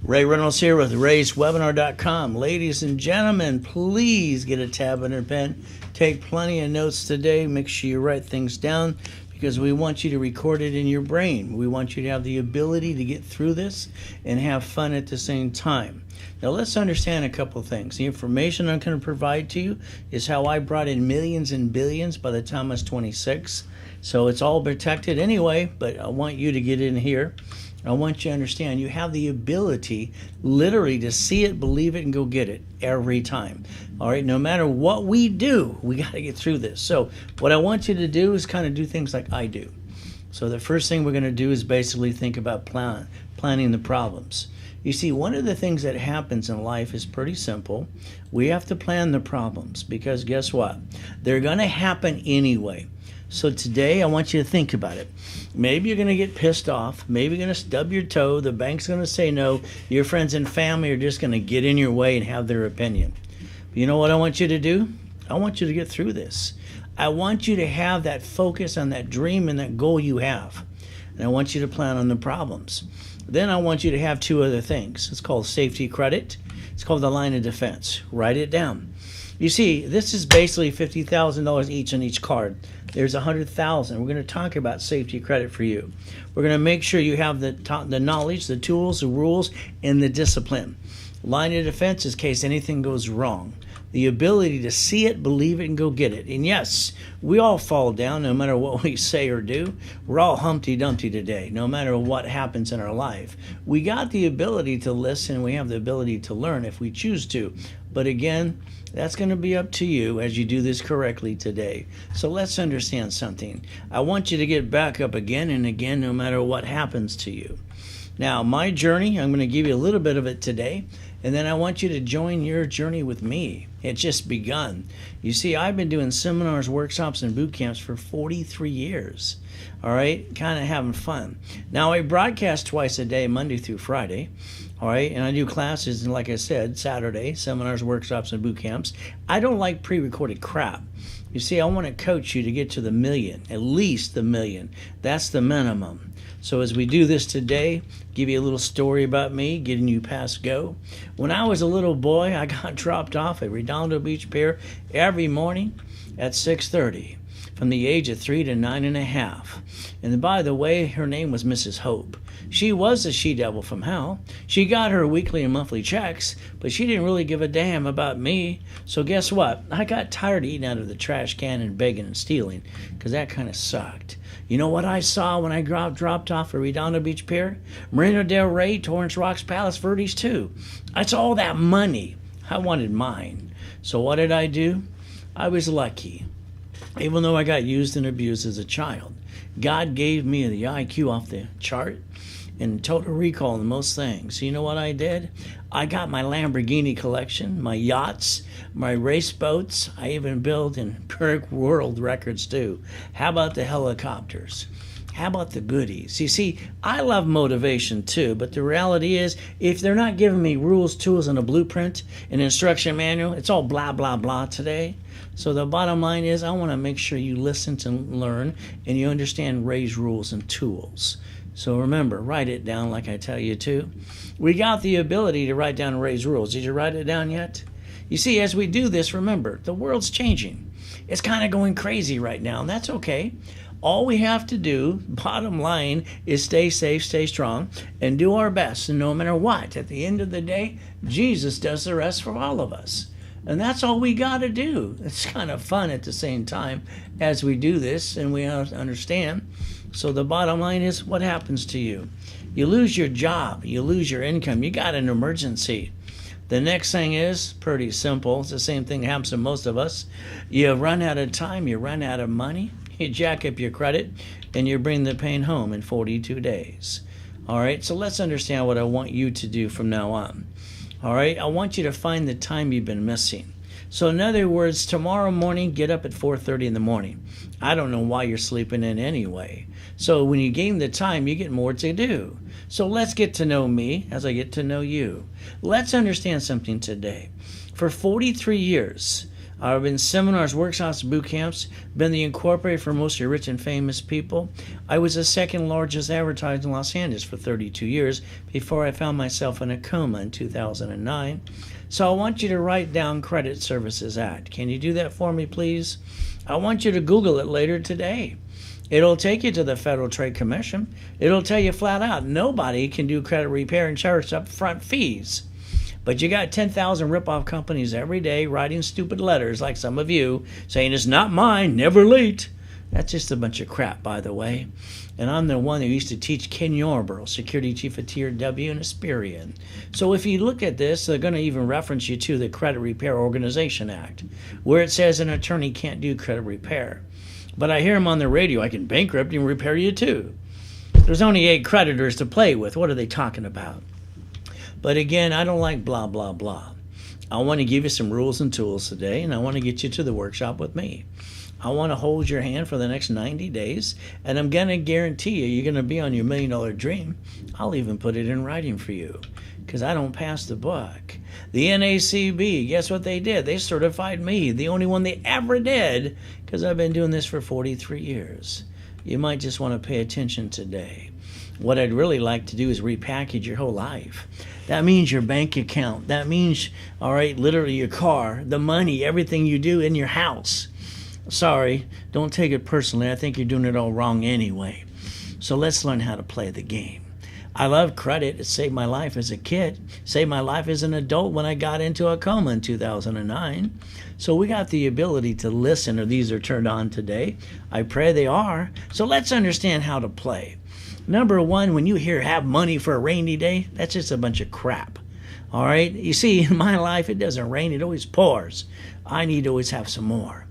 Ray Reynolds here with RaysWebinar.com. Ladies and gentlemen, please get a tab and a pen. Take plenty of notes today. Make sure you write things down because we want you to record it in your brain. We want you to have the ability to get through this and have fun at the same time. Now let's understand a couple things. The information I'm going to provide to you is how I brought in millions and billions by the time I was 26. So it's all protected anyway, but I want you to get in here. I want you to understand you have the ability literally to see it, believe it, and go get it every time. All right, no matter what we do, we got to get through this. So what I want you to do is kind of do things like I do. So the first thing we're going to do is basically think about planning the problems. You see, one of the things that happens in life is pretty simple. We have to plan the problems because guess what? They're going to happen anyway. So today I want you to think about it. Maybe you're going to get pissed off. Maybe you're going to stub your toe. The bank's going to say no. Your friends and family are just going to get in your way and have their opinion. But you know what I want you to do? I want you to get through this. I want you to have that focus on that dream and that goal you have. And I want you to plan on the problems. Then I want you to have two other things. It's called safety credit. It's called the line of defense. Write it down. You see, this is basically $50,000 each on each card. There's $100,000. We're going to talk about safety credit for you. We're going to make sure you have the knowledge, the tools, the rules, and the discipline. Line of defense is in case anything goes wrong. The ability to see it, believe it, and go get it. And yes, we all fall down no matter what we say or do. We're all Humpty Dumpty today, no matter what happens in our life. We got the ability to listen. We have the ability to learn if we choose to. But again, that's going to be up to you as you do this correctly today. So let's understand something. I want you to get back up again and again no matter what happens to you. Now, my journey, I'm going to give you a little bit of it today, and then I want you to join your journey with me. It's just begun. You see, I've been doing seminars, workshops, and boot camps for 43 years. All right, kind of having fun. Now, I broadcast twice a day, Monday through Friday. All right, and I do classes, and like I said, Saturday, seminars, workshops, and boot camps. I don't like pre-recorded crap. You see, I want to coach you to get to the million, at least the million. That's the minimum. So as we do this today, give you a little story about me, getting you past go. When I was a little boy, I got dropped off at Redondo Beach Pier every morning at 6:30 from the age of 3 to 9.5. And by the way, her name was Mrs. Hope. She was a she-devil from hell. She got her weekly and monthly checks, but she didn't really give a damn about me. So guess what? I got tired of eating out of the trash can and begging and stealing because that kind of sucked. You know what I saw when I dropped off at Redondo Beach Pier? Marina Del Rey, Torrance Rocks, Palos Verdes too. I saw all that money. I wanted mine. So what did I do? I was lucky. Even though I got used and abused as a child, God gave me the IQ off the chart and total recall in most things. So you know what I did? I got my Lamborghini collection, my yachts, my race boats. I even built in brick world records too. How about the helicopters? How about the goodies? You see, I love motivation too, but the reality is if they're not giving me rules, tools, and a blueprint, an instruction manual, it's all blah, blah, blah today. So the bottom line is I want to make sure you listen to learn and you understand Ray's rules and tools. So remember, write it down like I tell you to. We got the ability to write down Ray's rules. Did you write it down yet? You see, as we do this, remember, the world's changing. It's kind of going crazy right now, and that's okay. All we have to do, bottom line, is stay safe, stay strong, and do our best. And no matter what, at the end of the day, Jesus does the rest for all of us. And that's all we got to do. It's kind of fun at the same time as we do this and we understand. So the bottom line is what happens to you? You lose your job. You lose your income. You got an emergency. The next thing is pretty simple. It's the same thing that happens to most of us. You run out of time. You run out of money. You jack up your credit and you bring the pain home in 42 days. All right, so let's understand what I want you to do from now on. All right, I want you to find the time you've been missing. So in other words, tomorrow morning, get up at 4:30 in the morning. I don't know why you're sleeping in anyway. So when you gain the time, you get more to do. So let's get to know me as I get to know you. Let's understand something today. For 43 years, I've been seminars, workshops, boot camps, been the incorporator for most of your rich and famous people. I was the second largest advertiser in Los Angeles for 32 years before I found myself in a coma in 2009. So I want you to write down Credit Services Act. Can you do that for me, please? I want you to Google it later today. It'll take you to the Federal Trade Commission. It'll tell you flat out, nobody can do credit repair and charge upfront fees. But you got 10,000 rip-off companies every day writing stupid letters like some of you saying it's not mine, never late. That's just a bunch of crap, by the way. And I'm the one who used to teach Ken Yarborough, Security Chief of Tier W and Asperian. So if you look at this, they're going to even reference you to the Credit Repair Organization Act, where it says an attorney can't do credit repair. But I hear them on the radio, I can bankrupt and repair you too. There's only 8 creditors to play with. What are they talking about? But again, I don't like blah, blah, blah. I want to give you some rules and tools today, and I want to get you to the workshop with me. I want to hold your hand for the next 90 days, and I'm going to guarantee you're going to be on your $1 million dream. I'll even put it in writing for you, because I don't pass the buck. The NACB, guess what they did? They certified me, the only one they ever did, because I've been doing this for 43 years. You might just want to pay attention today. What I'd really like to do is repackage your whole life. That means your bank account. That means, all right, literally your car, the money, everything you do in your house. Sorry, don't take it personally. I think you're doing it all wrong anyway. So let's learn how to play the game. I love credit. It saved my life as a kid. Saved my life as an adult when I got into a coma in 2009. So we got the ability to listen, or these are turned on today. I pray they are. So let's understand how to play. Number one, when you hear have money for a rainy day, that's just a bunch of crap. All right? You see, in my life, it doesn't rain. It always pours. I need to always have some more.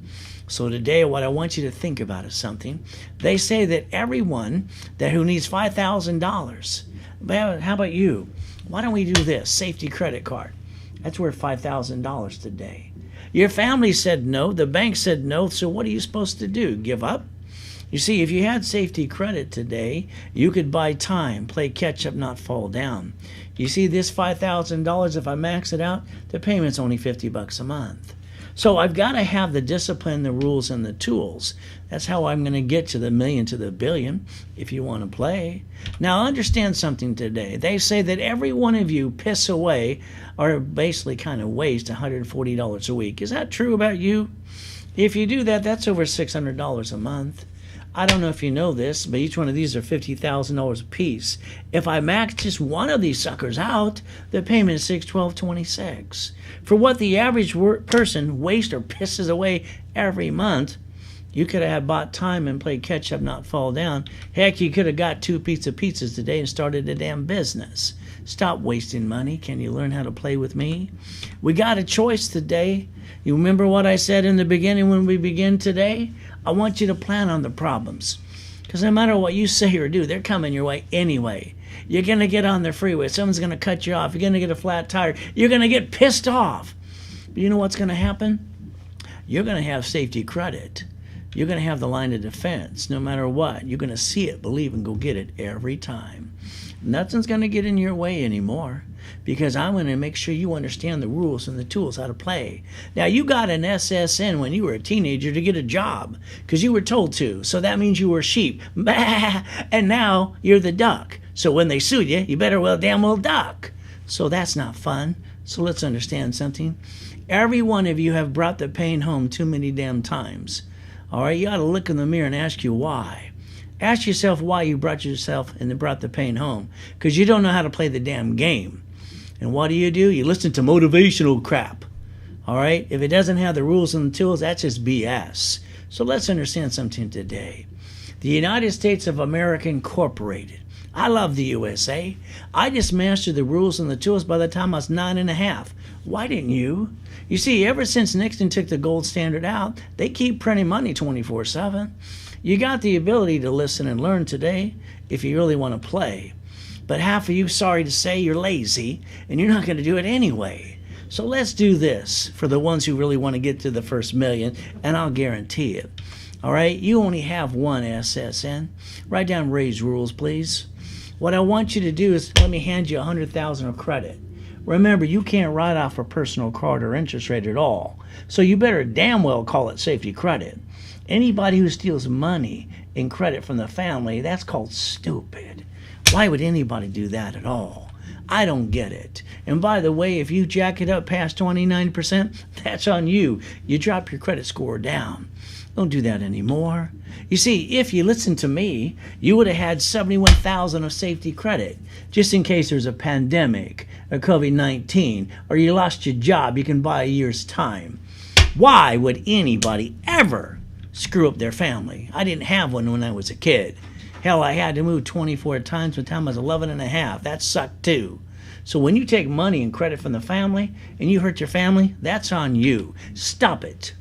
So today, what I want you to think about is something. They say that everyone who needs $5,000, how about you? Why don't we do this? Safety credit card. That's worth $5,000 today. Your family said no. The bank said no. So what are you supposed to do? Give up? You see, if you had safety credit today, you could buy time, play catch up, not fall down. You see, this $5,000, if I max it out, the payment's only $50 a month. So I've got to have the discipline, the rules, and the tools. That's how I'm going to get to the million, to the billion, if you want to play. Now, understand something today. They say that every one of you piss away or basically kind of waste $140 a week. Is that true about you? If you do that, that's over $600 a month. I don't know if you know this, but each one of these are $50,000 a piece. If I max just one of these suckers out, the payment is $612.26. For what the average person wastes or pisses away every month, you could have bought time and played catch up, not fall down. Heck, you could have got 2 pizzas today and started a damn business. Stop wasting money. Can you learn how to play with me? We got a choice today. You remember what I said in the beginning when we begin today? I want you to plan on the problems. Because no matter what you say or do, they're coming your way anyway. You're going to get on the freeway. Someone's going to cut you off. You're going to get a flat tire. You're going to get pissed off. But you know what's going to happen? You're going to have safety credit. You're going to have the line of defense. No matter what, you're going to see it, believe, and go get it every time. Nothing's going to get in your way anymore, because I'm going to make sure you understand the rules and the tools how to play. Now, you got an SSN when you were a teenager to get a job because you were told to. So that means you were sheep. Bah! And now you're the duck. So when they sue you, you better damn well duck. So that's not fun. So let's understand something. Every one of you have brought the pain home too many damn times. All right, you ought to look in the mirror and ask you why. Ask yourself why you brought the pain home. Because you don't know how to play the damn game. And what do? You listen to motivational crap. All right? If it doesn't have the rules and the tools, that's just BS. So let's understand something today. The United States of America Incorporated. I love the USA. I just mastered the rules and the tools by the time I was 9.5. Why didn't you? You see, ever since Nixon took the gold standard out, they keep printing money 24/7. You got the ability to listen and learn today if you really want to play. But half of you, sorry to say, you're lazy, and you're not going to do it anyway. So let's do this for the ones who really want to get to the first million, and I'll guarantee it. All right? You only have one SSN. Write down Ray's rules, please. What I want you to do is let me hand you $100,000 of credit. Remember, you can't write off a personal card or interest rate at all. So you better damn well call it safety credit. Anybody who steals money and credit from the family, that's called stupid. Why would anybody do that at all? I don't get it. And by the way, if you jack it up past 29%, that's on you. You drop your credit score down. Don't do that anymore. You see, if you listened to me, you would have had 71,000 of safety credit, just in case there's a pandemic, or COVID-19, or you lost your job, you can buy a year's time. Why would anybody ever screw up their family? I didn't have one when I was a kid. Hell, I had to move 24 times by the time I was 11 and a half. That sucked too. So when you take money and credit from the family and you hurt your family, that's on you. Stop it.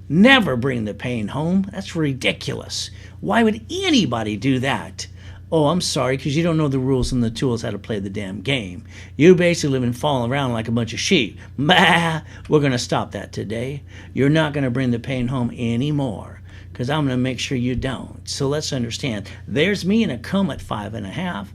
Never bring the pain home. That's ridiculous. Why would anybody do that? Oh, I'm sorry, because you don't know the rules and the tools how to play the damn game. You basically live and fall around like a bunch of sheep. Bah! We're going to stop that today. You're not going to bring the pain home anymore, because I'm going to make sure you don't. So let's understand. There's me in a coma at 5.5.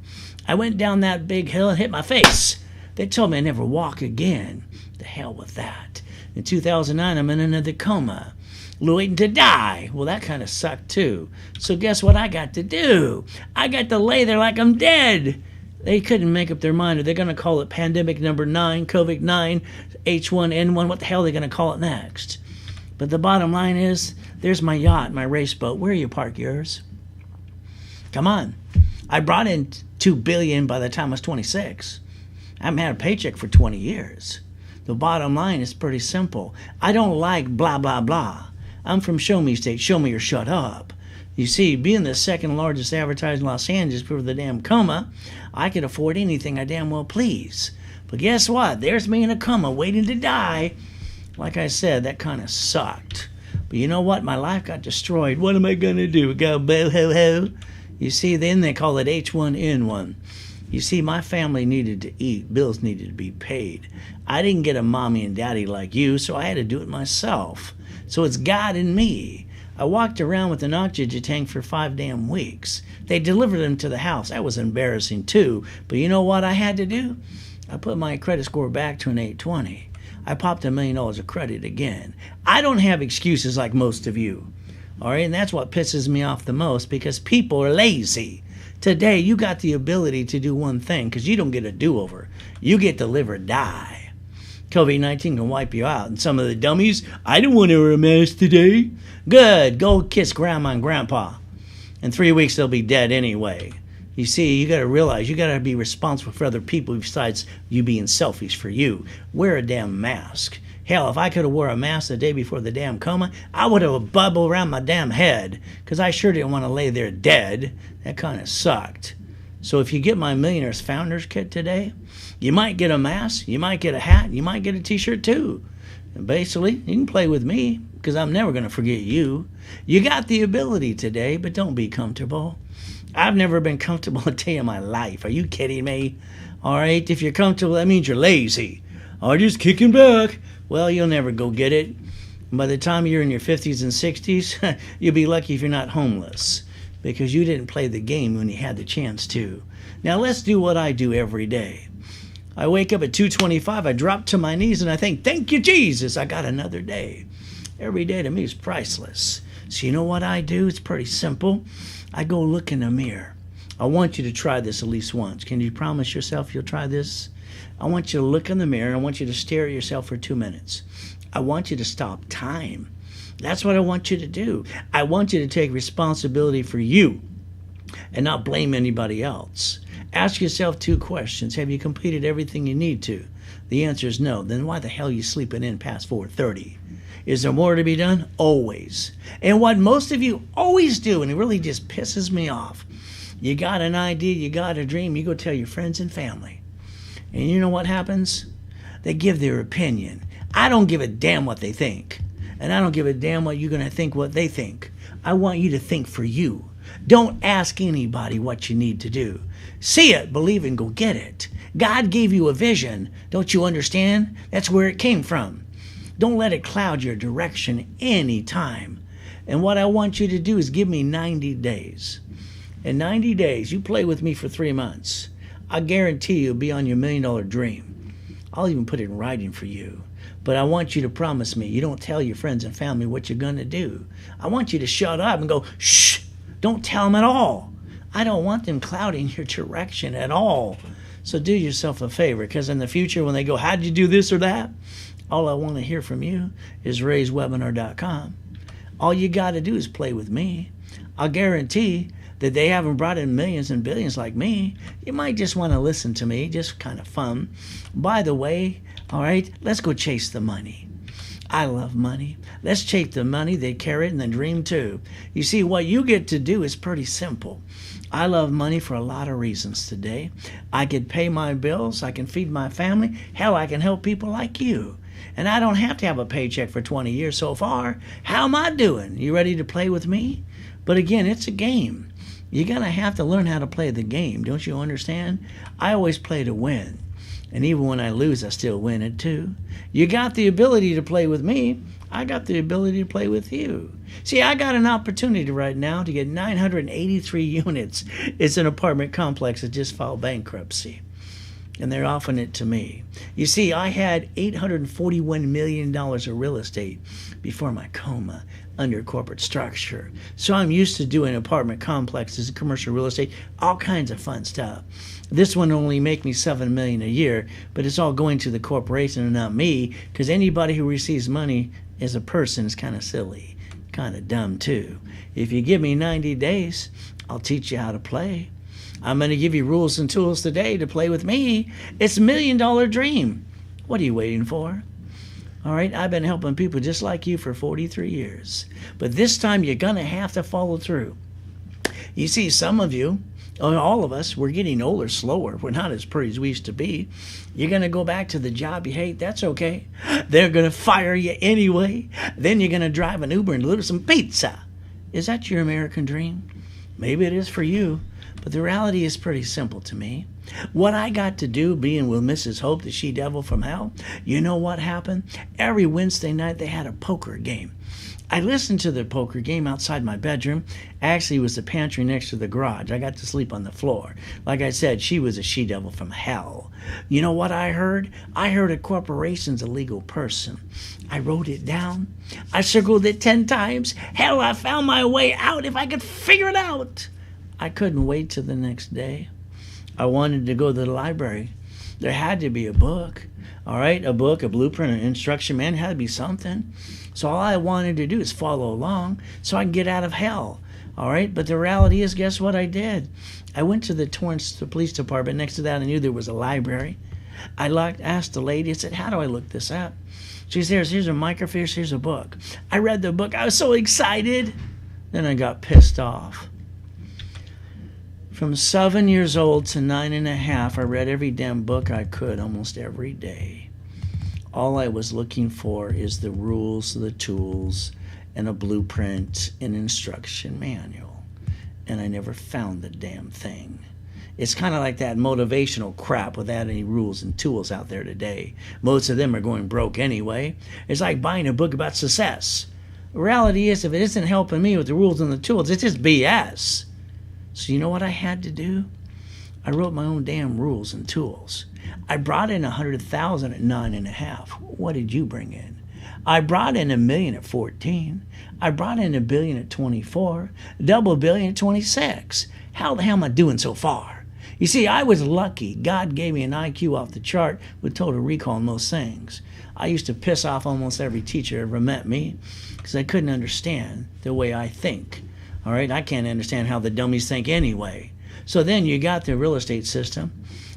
I went down that big hill and hit my face. They told me I'd never walk again. The hell with that. In 2009, I'm in another coma, waiting to die. Well, that kind of sucked too. So guess what I got to do? I got to lay there like I'm dead. They couldn't make up their mind. Are they going to call it pandemic number 9, COVID-9, H1N1? What the hell are they going to call it next? But the bottom line is, there's my yacht, my race boat. Where you park yours? Come on. I brought in $2 billion by the time I was 26. I haven't had a paycheck for 20 years. The bottom line is pretty simple. I don't like blah, blah, blah. I'm from Show Me State. Show me or shut up. You see, being the second largest advertiser in Los Angeles before the damn coma, I could afford anything I damn well please. But guess what? There's me in a coma waiting to die. Like I said, that kind of sucked. But you know what? My life got destroyed. What am I going to do? Go boo-hoo-hoo? You see, then they call it H1N1. You see, my family needed to eat. Bills needed to be paid. I didn't get a mommy and daddy like you, so I had to do it myself. So it's God in me. I walked around with an oxygen tank for 5 damn weeks. They delivered them to the house. That was embarrassing too. But you know what I had to do? I put my credit score back to an 820. I popped $1 million of credit again. I don't have excuses like most of you. All right, and that's what pisses me off the most, because people are lazy. Today, you got the ability to do one thing, because you don't get a do-over. You get to live or die. COVID-19 can wipe you out. And some of the dummies, I don't want to wear a mask today. Good, go kiss grandma and grandpa. In 3 weeks, they'll be dead anyway. You see, you got to realize you got to be responsible for other people besides you being selfish for you. Wear a damn mask. Hell, if I could have wore a mask the day before the damn coma, I would have a bubble around my damn head, because I sure didn't want to lay there dead. That kind of sucked. So if you get my Millionaires Founders Kit today, you might get a mask, you might get a hat, you might get a t-shirt too. And basically, you can play with me, because I'm never going to forget you. You got the ability today, but don't be comfortable. I've never been comfortable a day in my life. Are you kidding me? All right, if you're comfortable, that means you're lazy. I'm just kicking back. Well, you'll never go get it. By the time you're in your 50s and 60s, you'll be lucky if you're not homeless, because you didn't play the game when you had the chance to. Now let's do what I do every day. I wake up at 2:25, I drop to my knees, and I think, thank you, Jesus, I got another day. Every day to me is priceless. So you know what I do? It's pretty simple. I go look in the mirror. I want you to try this at least once. Can you promise yourself you'll try this? I want you to look in the mirror, and I want you to stare at yourself for 2 minutes. I want you to stop time. That's what I want you to do. I want you to take responsibility for you and not blame anybody else. Ask yourself 2 questions. Have you completed everything you need to? The answer is no. Then why the hell are you sleeping in past 4:30? Is there more to be done? Always. And what most of you always do, and it really just pisses me off, you got an idea, you got a dream, you go tell your friends and family. And you know what happens? They give their opinion. I don't give a damn what they think. And I don't give a damn what you're going to think what they think. I want you to think for you. Don't ask anybody what you need to do. See it, believe it, and go get it. God gave you a vision. Don't you understand? That's where it came from. Don't let it cloud your direction any time. And what I want you to do is give me 90 days. In 90 days, you play with me for 3 months. I guarantee you'll be on your $1 million dream. I'll even put it in writing for you. But I want you to promise me you don't tell your friends and family what you're going to do. I want you to shut up and go, shh, don't tell them at all. I don't want them clouding your direction at all. So do yourself a favor, because in the future when they go, how'd you do this or that? All I want to hear from you is raiswebinar.com. All you got to do is play with me. I'll guarantee that they haven't brought in millions and billions like me. You might just want to listen to me, just kind of fun. By the way, all right, let's go chase the money. I love money. Let's chase the money, the carrot, and the dream too. You see, what you get to do is pretty simple. I love money for a lot of reasons today. I can pay my bills. I can feed my family. Hell, I can help people like you. And I don't have to have a paycheck for 20 years so far. How am I doing? You ready to play with me? But again, it's a game. You're going to have to learn how to play the game. Don't you understand? I always play to win. And even when I lose, I still win it too. You got the ability to play with me. I got the ability to play with you. See, I got an opportunity right now to get 983 units. It's an apartment complex that just filed bankruptcy. And they're offering it to me. You see, I had $841 million of real estate before my coma under corporate structure. So I'm used to doing apartment complexes, commercial real estate, all kinds of fun stuff. This one only make me $7 million a year, but it's all going to the corporation and not me, because anybody who receives money as a person is kind of silly, kind of dumb too. If you give me 90 days, I'll teach you how to play. I'm going to give you rules and tools today to play with me. It's $1 million dream. What are you waiting for? All right, I've been helping people just like you for 43 years. But this time you're going to have to follow through. You see, some of you, all of us, we're getting older slower. We're not as pretty as we used to be. You're going to go back to the job you hate. That's okay. They're going to fire you anyway. Then you're going to drive an Uber and deliver some pizza. Is that your American dream? Maybe it is for you. But the reality is pretty simple to me. What I got to do being with Mrs. Hope, the she-devil from hell, you know what happened? Every Wednesday night they had a poker game. I listened to the poker game outside my bedroom. Actually, it was the pantry next to the garage. I got to sleep on the floor. Like I said, she was a she-devil from hell. You know what I heard? I heard a corporation's a legal person. I wrote it down. I circled it 10 times. Hell, I found my way out if I could figure it out. I couldn't wait till the next day. I wanted to go to the library. There had to be a book, all right? A book, a blueprint, an instruction manual, had to be something. So all I wanted to do is follow along so I can get out of hell, all right? But the reality is, guess what I did? I went to the Torrance Police Department. Next to that, I knew there was a library. I asked the lady, I said, how do I look this up? She says, here's a microfiche, here's a book. I read the book. I was so excited. Then I got pissed off. From 7 years old to 9.5, I read every damn book I could almost every day. All I was looking for is the rules, the tools, and a blueprint, an instruction manual. And I never found the damn thing. It's kind of like that motivational crap without any rules and tools out there today. Most of them are going broke anyway. It's like buying a book about success. The reality is, if it isn't helping me with the rules and the tools, it's just BS. So you know what I had to do? I wrote my own damn rules and tools. I brought in 100,000 at 9.5. What did you bring in? I brought in $1 million at 14. I brought in $1 billion at 24. Double billion at 26. How the hell am I doing so far? You see, I was lucky. God gave me an IQ off the chart with total recall on most things. I used to piss off almost every teacher ever met me because I couldn't understand the way I think. All right, I can't understand how the dummies think anyway. So then you got the real estate system,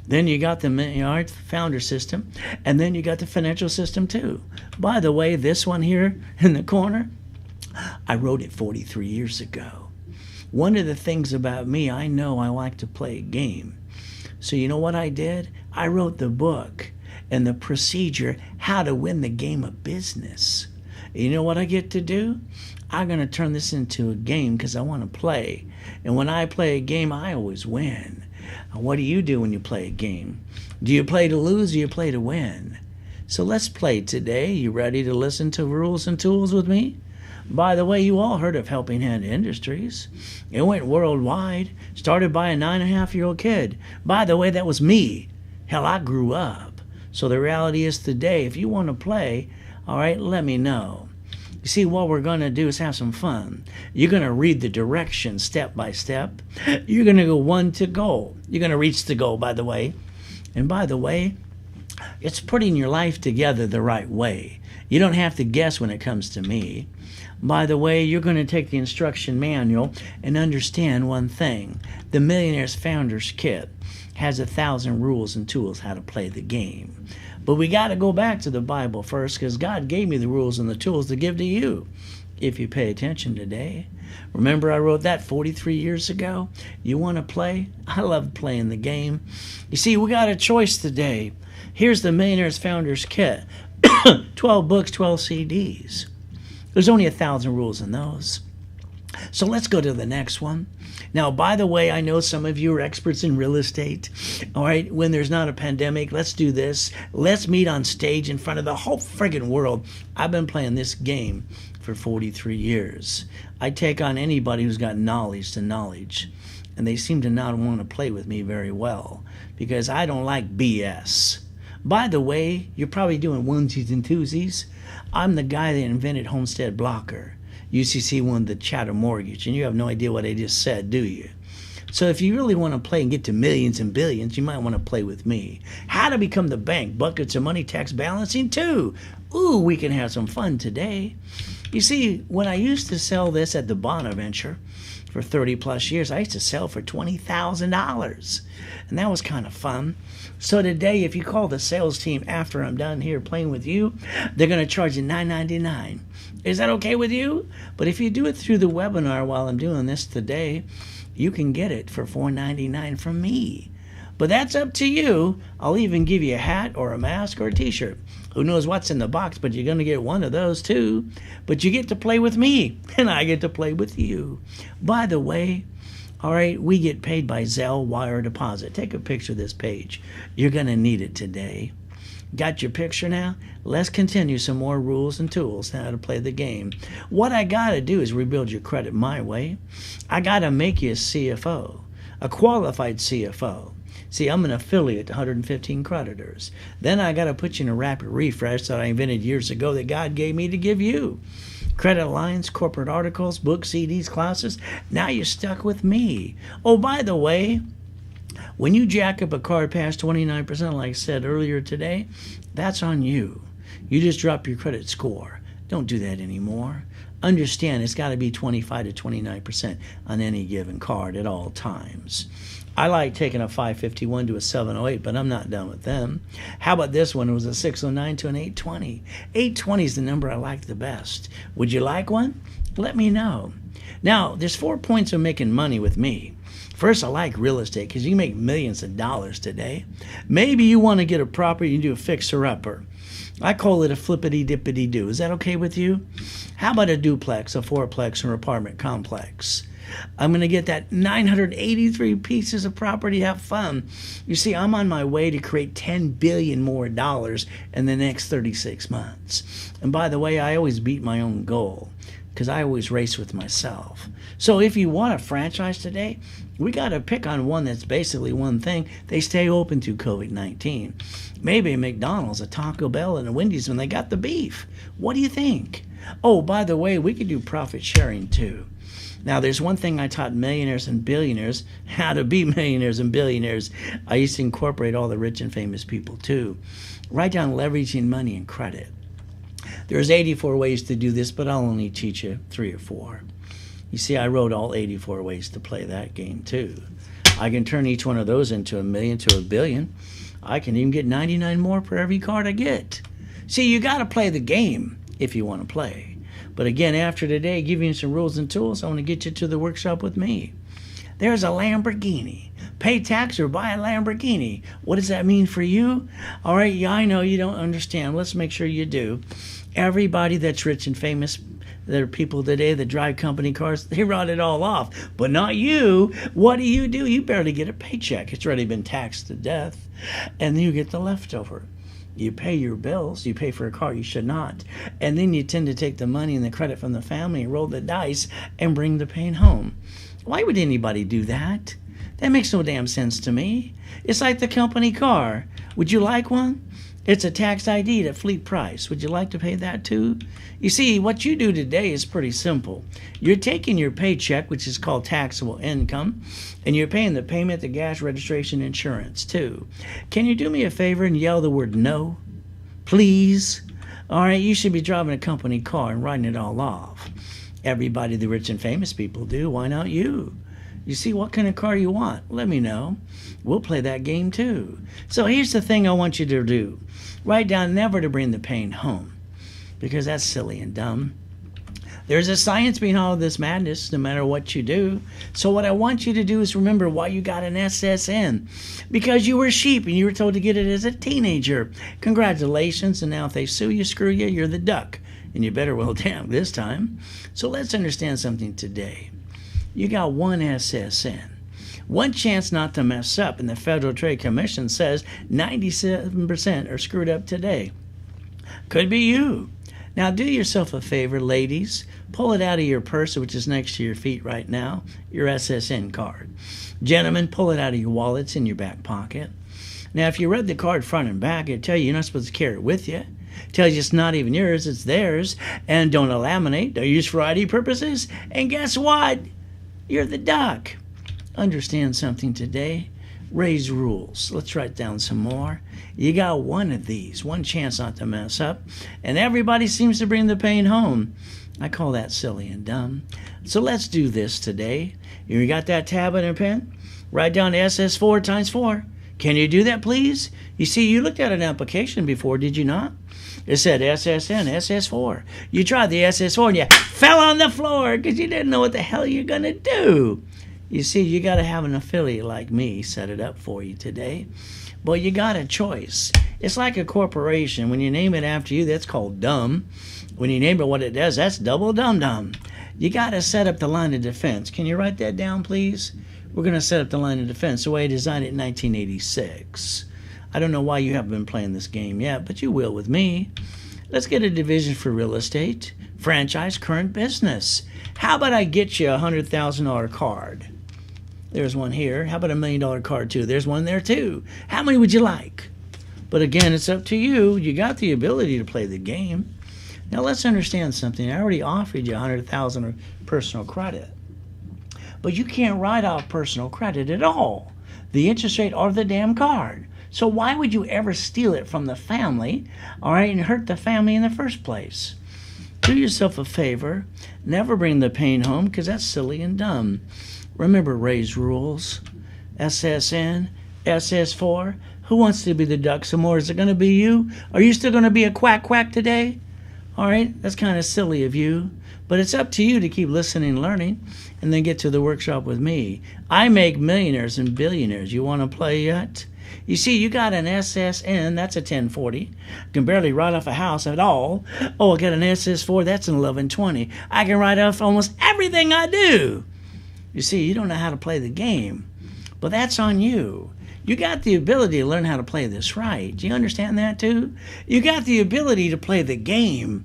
then you got the founder system, and then you got the financial system too. By the way, this one here in the corner, I wrote it 43 years ago. One of the things about me, I know I like to play a game. So you know what I did? I wrote the book and the procedure, how to win the game of business. You know what I get to do? I'm going to turn this into a game because I want to play. And when I play a game, I always win. What do you do when you play a game? Do you play to lose or do you play to win? So let's play today. You ready to listen to rules and tools with me? By the way, you all heard of Helping Hand Industries. It went worldwide, started by a 9.5-year-old kid. By the way, that was me. Hell, I grew up. So the reality is today, if you want to play, all right, let me know. You see, what we're going to do is have some fun. You're going to read the directions step by step. You're going to go one to goal. You're going to reach the goal, by the way. And by the way, it's putting your life together the right way. You don't have to guess when it comes to me. By the way, you're going to take the instruction manual and understand one thing. The Millionaires Founders Kit has 1,000 rules and tools how to play the game. But we got to go back to the Bible first, because God gave me the rules and the tools to give to you if you pay attention today. Remember, I wrote that 43 years ago? You want to play? I love playing the game. You see, we got a choice today. Here's the Millionaires Founders Kit. 12 books, 12 CDs. There's only 1,000 rules in those. So let's go to the next one. Now, by the way, I know some of you are experts in real estate. All right, when there's not a pandemic, let's do this. Let's meet on stage in front of the whole friggin' world. I've been playing this game for 43 years. I take on anybody who's got knowledge to knowledge, and they seem to not want to play with me very well because I don't like BS. By the way, you're probably doing onesies and twosies. I'm the guy that invented Homestead Blocker. UCC won the Chatham Mortgage, and you have no idea what I just said, do you? So if you really want to play and get to millions and billions, you might want to play with me. How to become the bank, buckets of money, tax balancing too. Ooh, we can have some fun today. You see, when I used to sell this at the Bonaventure for 30 plus years, I used to sell for $20,000. And that was kind of fun. So today, if you call the sales team after I'm done here playing with you, they're going to charge you $9.99. Is that okay with you? But if you do it through the webinar while I'm doing this today, you can get it for $4.99 from me. But that's up to you. I'll even give you a hat or a mask or a t-shirt. Who knows what's in the box, but you're going to get one of those too. But you get to play with me, and I get to play with you. By the way, all right, we get paid by Zelle, wire, deposit. Take a picture of this page. You're going to need it today. Got your picture now? Let's continue some more rules and tools on how to play the game. What I got to do is rebuild your credit my way. I got to make you a CFO, a qualified CFO. See, I'm an affiliate to 115 creditors. Then I got to put you in a rapid refresh that I invented years ago that God gave me to give you. Credit lines, corporate articles, books, CDs, classes. Now you're stuck with me. Oh, by the way, when you jack up a card past 29%, like I said earlier today, that's on you. You just drop your credit score. Don't do that anymore. Understand it's got to be 25 to 29% on any given card at all times. I like taking a 551 to a 708, but I'm not done with them. How about this one? It was a 609 to an 820. 820 is the number I like the best. Would you like one? Let me know. Now, there's 4 points of making money with me. First, I like real estate because you make millions of dollars today. Maybe you want to get a property and do a fixer-upper. I call it a flippity-dippity-do. Is that okay with you? How about a duplex, a fourplex, or apartment complex? I'm going to get that 983 pieces of property. Have fun. You see, I'm on my way to create $10 billion more dollars in the next 36 months. And by the way, I always beat my own goal because I always race with myself. So if you want a franchise today, we got to pick on one that's basically one thing. They stay open to COVID-19. Maybe a McDonald's, a Taco Bell, and a Wendy's when they got the beef. What do you think? Oh, by the way, we could do profit sharing too. Now, there's one thing I taught millionaires and billionaires, how to be millionaires and billionaires. I used to incorporate all the rich and famous people too. Write down leveraging money and credit. There's 84 ways to do this, but I'll only teach you 3 or 4. You see, I wrote all 84 ways to play that game too. I can turn each one of those into $1 million to $1 billion. I can even get 99 more for every card I get. See, you got to play the game if you want to play. But again, after today, giving you some rules and tools, I want to get you to the workshop with me. There's a Lamborghini. Pay tax or buy a Lamborghini. What does that mean for you? All right, yeah, I know you don't understand. Let's make sure you do. Everybody that's rich and famous, there are people today that drive company cars, they write it all off. But not you. What do? You barely get a paycheck. It's already been taxed to death. And then you get the leftover. You pay your bills, you pay for a car you should not. And then you tend to take the money and the credit from the family and roll the dice and bring the pain home. Why would anybody do that? That makes no damn sense to me. It's like the company car. Would you like one? It's a tax ID at fleet price. Would you like to pay that too? You see, what you do today is pretty simple. You're taking your paycheck, which is called taxable income, and you're paying the payment, the gas, registration, insurance too. Can you do me a favor and yell the word no? Please? All right, you should be driving a company car and writing it all off. Everybody, the rich and famous people do. Why not you? You see, what kind of car you want? Let me know. We'll play that game too. So here's the thing I want you to do. Write down never to bring the pain home, because that's silly and dumb. There's a science behind all of this madness, no matter what you do. So what I want you to do is remember why you got an SSN. Because you were sheep and you were told to get it as a teenager. Congratulations, and now if they sue you, screw you, you're the duck. And you better well damn this time. So let's understand something today. You got one SSN. One chance not to mess up, and the Federal Trade Commission says 97% are screwed up today. Could be you. Now do yourself a favor, ladies. Pull it out of your purse, which is next to your feet right now, your SSN card. Gentlemen, pull it out of your wallets in your back pocket. Now, if you read the card front and back, it'll tell you you're not supposed to carry it with you. It tells you it's not even yours, it's theirs. And don't laminate. They're used for ID purposes. And guess what? You're the duck. Understand something today. Raise rules. Let's write down some more. You got one of these, one chance not to mess up, and everybody seems to bring the pain home. I call that silly and dumb. So let's do this today. You got that tablet and pen? Write down SS4 times 4. Can you do that, please? You see, you looked at an application before, did you not? It said SSN, SS4. You tried the SS4 and you fell on the floor because you didn't know what the hell you're going to do. You see, you got to have an affiliate like me set it up for you today. Well, you got a choice. It's like a corporation. When you name it after you, that's called dumb. When you name it what it does, that's double dum-dum. You got to set up the line of defense. Can you write that down, please? We're going to set up the line of defense the way I designed it in 1986. I don't know why you haven't been playing this game yet, but you will with me. Let's get a division for real estate, franchise, current business. How about I get you a $100,000 card? There's one here. How about $1 million card too? There's one there too. How many would you like? But again, it's up to you. You got the ability to play the game. Now let's understand something. I already offered you $100,000 of personal credit. But you can't write off personal credit at all. The interest rate or the damn card. So why would you ever steal it from the family, all right, and hurt the family in the first place? Do yourself a favor. Never bring the pain home, because that's silly and dumb. Remember, raise rules. SSN, SS4. Who wants to be the duck some more? Is it going to be you? Are you still going to be a quack today? All right, that's kind of silly of you. But it's up to you to keep listening and learning, and then get to the workshop with me. I make millionaires and billionaires. You want to play yet? You see, you got an SSN, that's a 1040. You can barely write off a house at all. Oh, I got an SS4, that's an 1120. I can write off almost everything I do. You see, you don't know how to play the game, but that's on you. You got the ability to learn how to play this right. Do you understand that too? You got the ability to play the game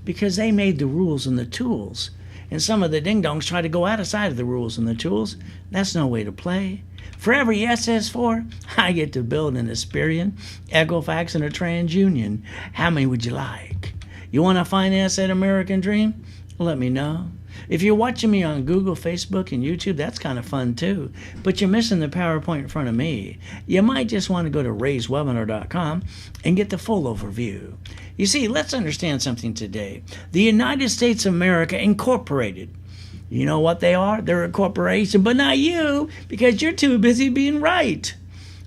because they made the rules and the tools. And some of the ding-dongs try to go outside of the rules and the tools. That's no way to play. For every SS4, I get to build an Asperian, Equifax, and a TransUnion. How many would you like? You want to finance that American dream? Let me know. If you're watching me on Google, Facebook, and YouTube, that's kind of fun too. But you're missing the PowerPoint in front of me. You might just want to go to raisewebinar.com and get the full overview. You see, let's understand something today. The United States of America Incorporated. You know what they are? They're a corporation, but not you, because you're too busy being right.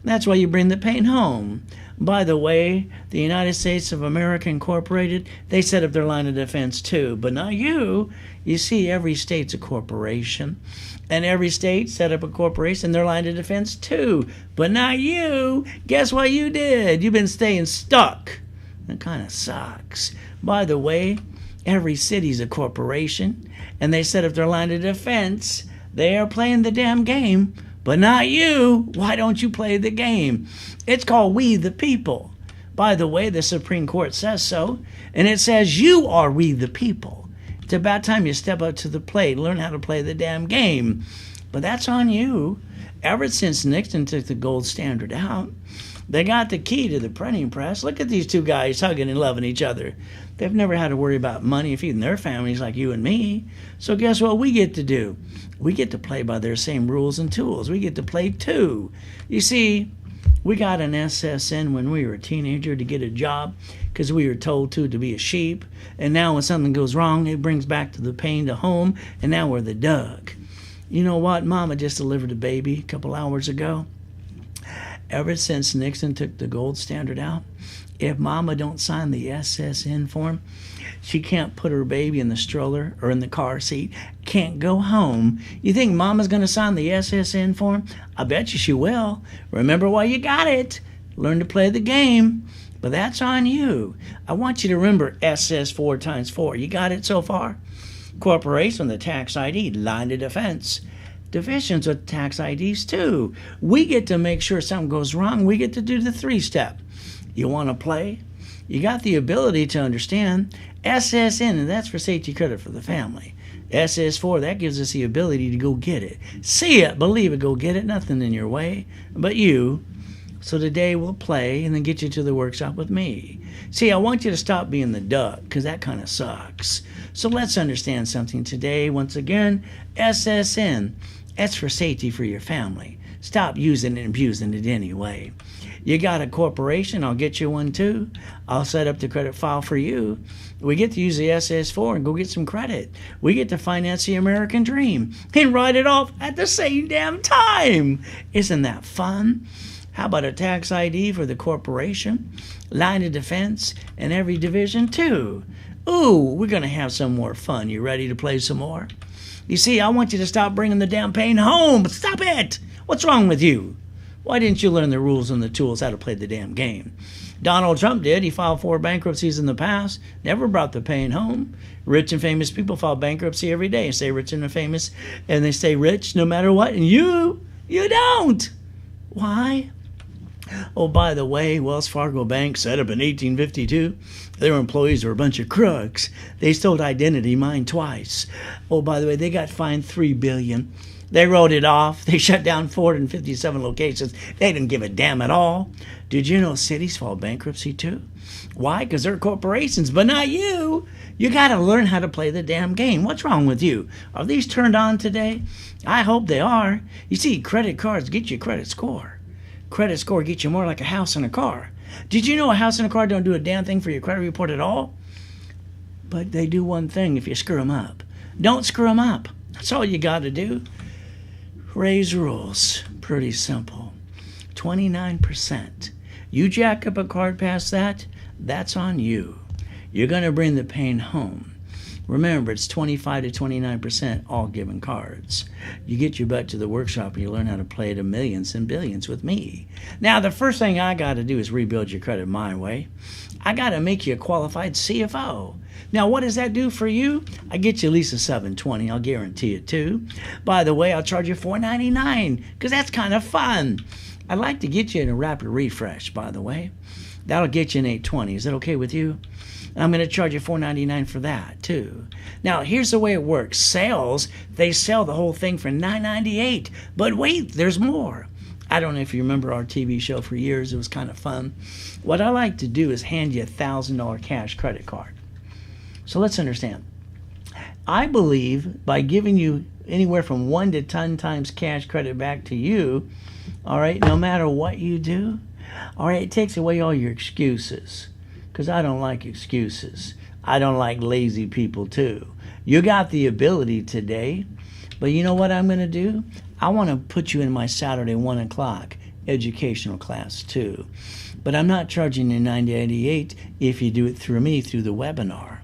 That's why you bring the pain home. By the way, the United States of America Incorporated, they set up their line of defense too, but not you. You see, every state's a corporation, and every state set up a corporation, their line of defense too, but not you. Guess what you did? You've been staying stuck. That kind of sucks. By the way, every city's a corporation, and they set up their line of defense. They are playing the damn game, but not you. Why don't you play the game? It's called We the People. By the way, the Supreme Court says so, and it says you are we the people. It's about time you step up to the plate and learn how to play the damn game. But that's on you. Ever since Nixon took the gold standard out, They got the key to the printing press. Look at these two guys hugging and loving each other. They've never had to worry about money feeding their families like you and me. So guess what we get to do? We get to play by their same rules and tools. We get to play too. You see, we got an SSN when we were a teenager to get a job because we were told to be a sheep. And now when something goes wrong, it brings back to the pain to home. And now we're the Doug. You know what? Mama just delivered a baby a couple hours ago. Ever since Nixon took the gold standard out, if Mama don't sign the SSN form, she can't put her baby in the stroller or in the car seat, can't go home. You think Mama's going to sign the SSN form? I bet you she will. Remember why you got it. Learn to play the game. But that's on you. I want you to remember SS4 times 4. You got it so far? Corporation, the tax ID, line of defense. Divisions with tax IDs too. We get to make sure something goes wrong. We get to do the 3-step. You want to play? You got the ability to understand. SSN, and that's for safety credit for the family. SS4, that gives us the ability to go get it. See it, believe it, go get it. Nothing in your way but you. So today we'll play and then get you to the workshop with me. See, I want you to stop being the duck because that kind of sucks. So let's understand something today. Once again, SSN. That's for safety for your family. Stop using it and abusing it anyway. You got a corporation, I'll get you one too. I'll set up the credit file for you. We get to use the SS4 and go get some credit. We get to finance the American dream and write it off at the same damn time. Isn't that fun? How about a tax ID for the corporation, line of defense, and every division too? Ooh, we're going to have some more fun. You ready to play some more? You see, I want you to stop bringing the damn pain home. Stop it! What's wrong with you? Why didn't you learn the rules and the tools how to play the damn game? Donald Trump did. He filed 4 bankruptcies in the past. Never brought the pain home. Rich and famous people file bankruptcy every day and stay rich and famous. And they stay rich no matter what. And you don't. Why? Oh, by the way, Wells Fargo Bank set up in 1852. Their employees were a bunch of crooks. They stole identity, mine twice. Oh, by the way, they got fined $3 billion. They wrote it off. They shut down 457 locations. They didn't give a damn at all. Did you know cities file bankruptcy too? Why? Because they're corporations, but not you. You got to learn how to play the damn game. What's wrong with you? Are these turned on today? I hope they are. You see, credit cards get you a credit score. Credit score gets you more like a house and a car. Did you know a house and a car don't do a damn thing for your credit report at all? But they do one thing if you screw them up. Don't screw them up. That's all you got to do. Raise rules. Pretty simple. 29%. You jack up a card past that, that's on you. You're going to bring the pain home. Remember, it's 25 to 29% all given cards. You get your butt to the workshop and you learn how to play to millions and billions with me. Now, the first thing I got to do is rebuild your credit my way. I got to make you a qualified CFO. Now, what does that do for you? I get you at least a 720. I'll guarantee it, too. By the way, I'll charge you $499 because that's kind of fun. I'd like to get you in a rapid refresh, by the way. That'll get you an 820. Is that okay with you? I'm going to charge you $499 for that, too. Now, here's the way it works. Sales, they sell the whole thing for $998. But wait, there's more. I don't know if you remember our TV show for years. It was kind of fun. What I like to do is hand you a $1,000 cash credit card. So let's understand. I believe by giving you anywhere from 1 to 10 times cash credit back to you, all right, no matter what you do, all right, it takes away all your excuses. Because I don't like excuses. I don't like lazy people too. You got the ability today, but you know what I'm going to do? I want to put you in my Saturday 1 o'clock educational class too. But I'm not charging you $988 if you do it through me through the webinar.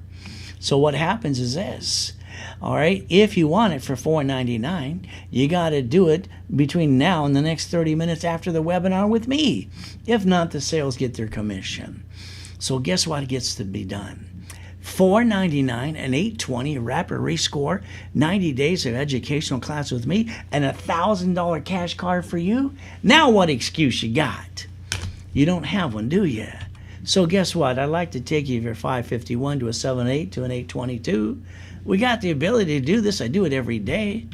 So what happens is this. All right, if you want it for $499, you got to do it between now and the next 30 minutes after the webinar with me. If not, the sales get their commission. So guess what gets to be done? $499 and $820 rapid rescore, 90 days of educational class with me, and a $1,000 cash card for you. Now what excuse you got? You don't have one, do you? So guess what? I'd like to take you from 551 to a 78 to an 822. We got the ability to do this. I do it every day.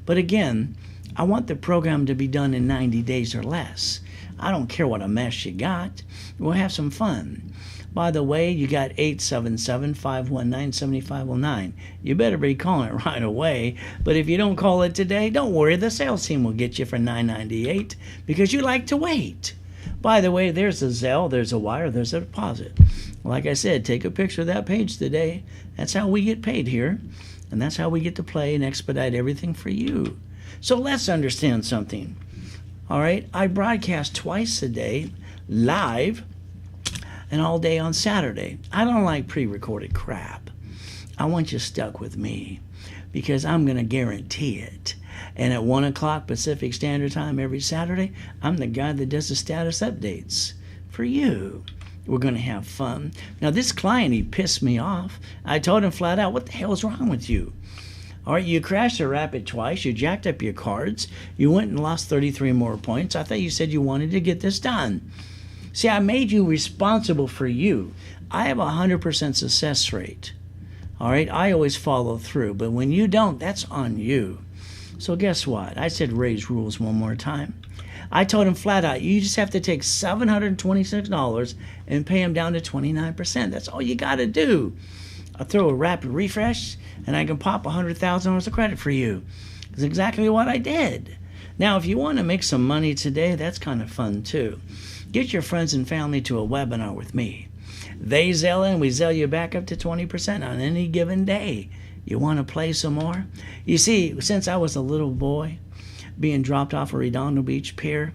But again, I want the program to be done in 90 days or less. I don't care what a mess you got. We'll have some fun. By the way, you got 877-519-7509. You better be calling it right away. But if you don't call it today, don't worry. The sales team will get you for $9.98 because you like to wait. By the way, there's a Zelle, there's a wire, there's a deposit. Like I said, take a picture of that page today. That's how we get paid here. And that's how we get to play and expedite everything for you. So let's understand something. All right, I broadcast twice a day, live, and all day on Saturday. I don't like pre-recorded crap. I want you stuck with me because I'm going to guarantee it. And at 1 o'clock Pacific Standard Time every Saturday, I'm the guy that does the status updates for you. We're going to have fun. Now, this client, he pissed me off. I told him flat out, what the hell is wrong with you? All right, you crashed a rapid twice. You jacked up your cards. You went and lost 33 more points. I thought you said you wanted to get this done. See, I made you responsible for you. I have a 100% success rate. All right, I always follow through. But when you don't, that's on you. So guess what? I said raise rules one more time. I told him flat out, you just have to take $726 and pay him down to 29%. That's all you got to do. I'll throw a rapid refresh, and I can pop $100,000 of credit for you. That's exactly what I did. Now, if you want to make some money today, that's kind of fun too. Get your friends and family to a webinar with me. They Zelle in, we Zelle you back up to 20% on any given day. You want to play some more? You see, since I was a little boy, being dropped off of Redondo Beach Pier,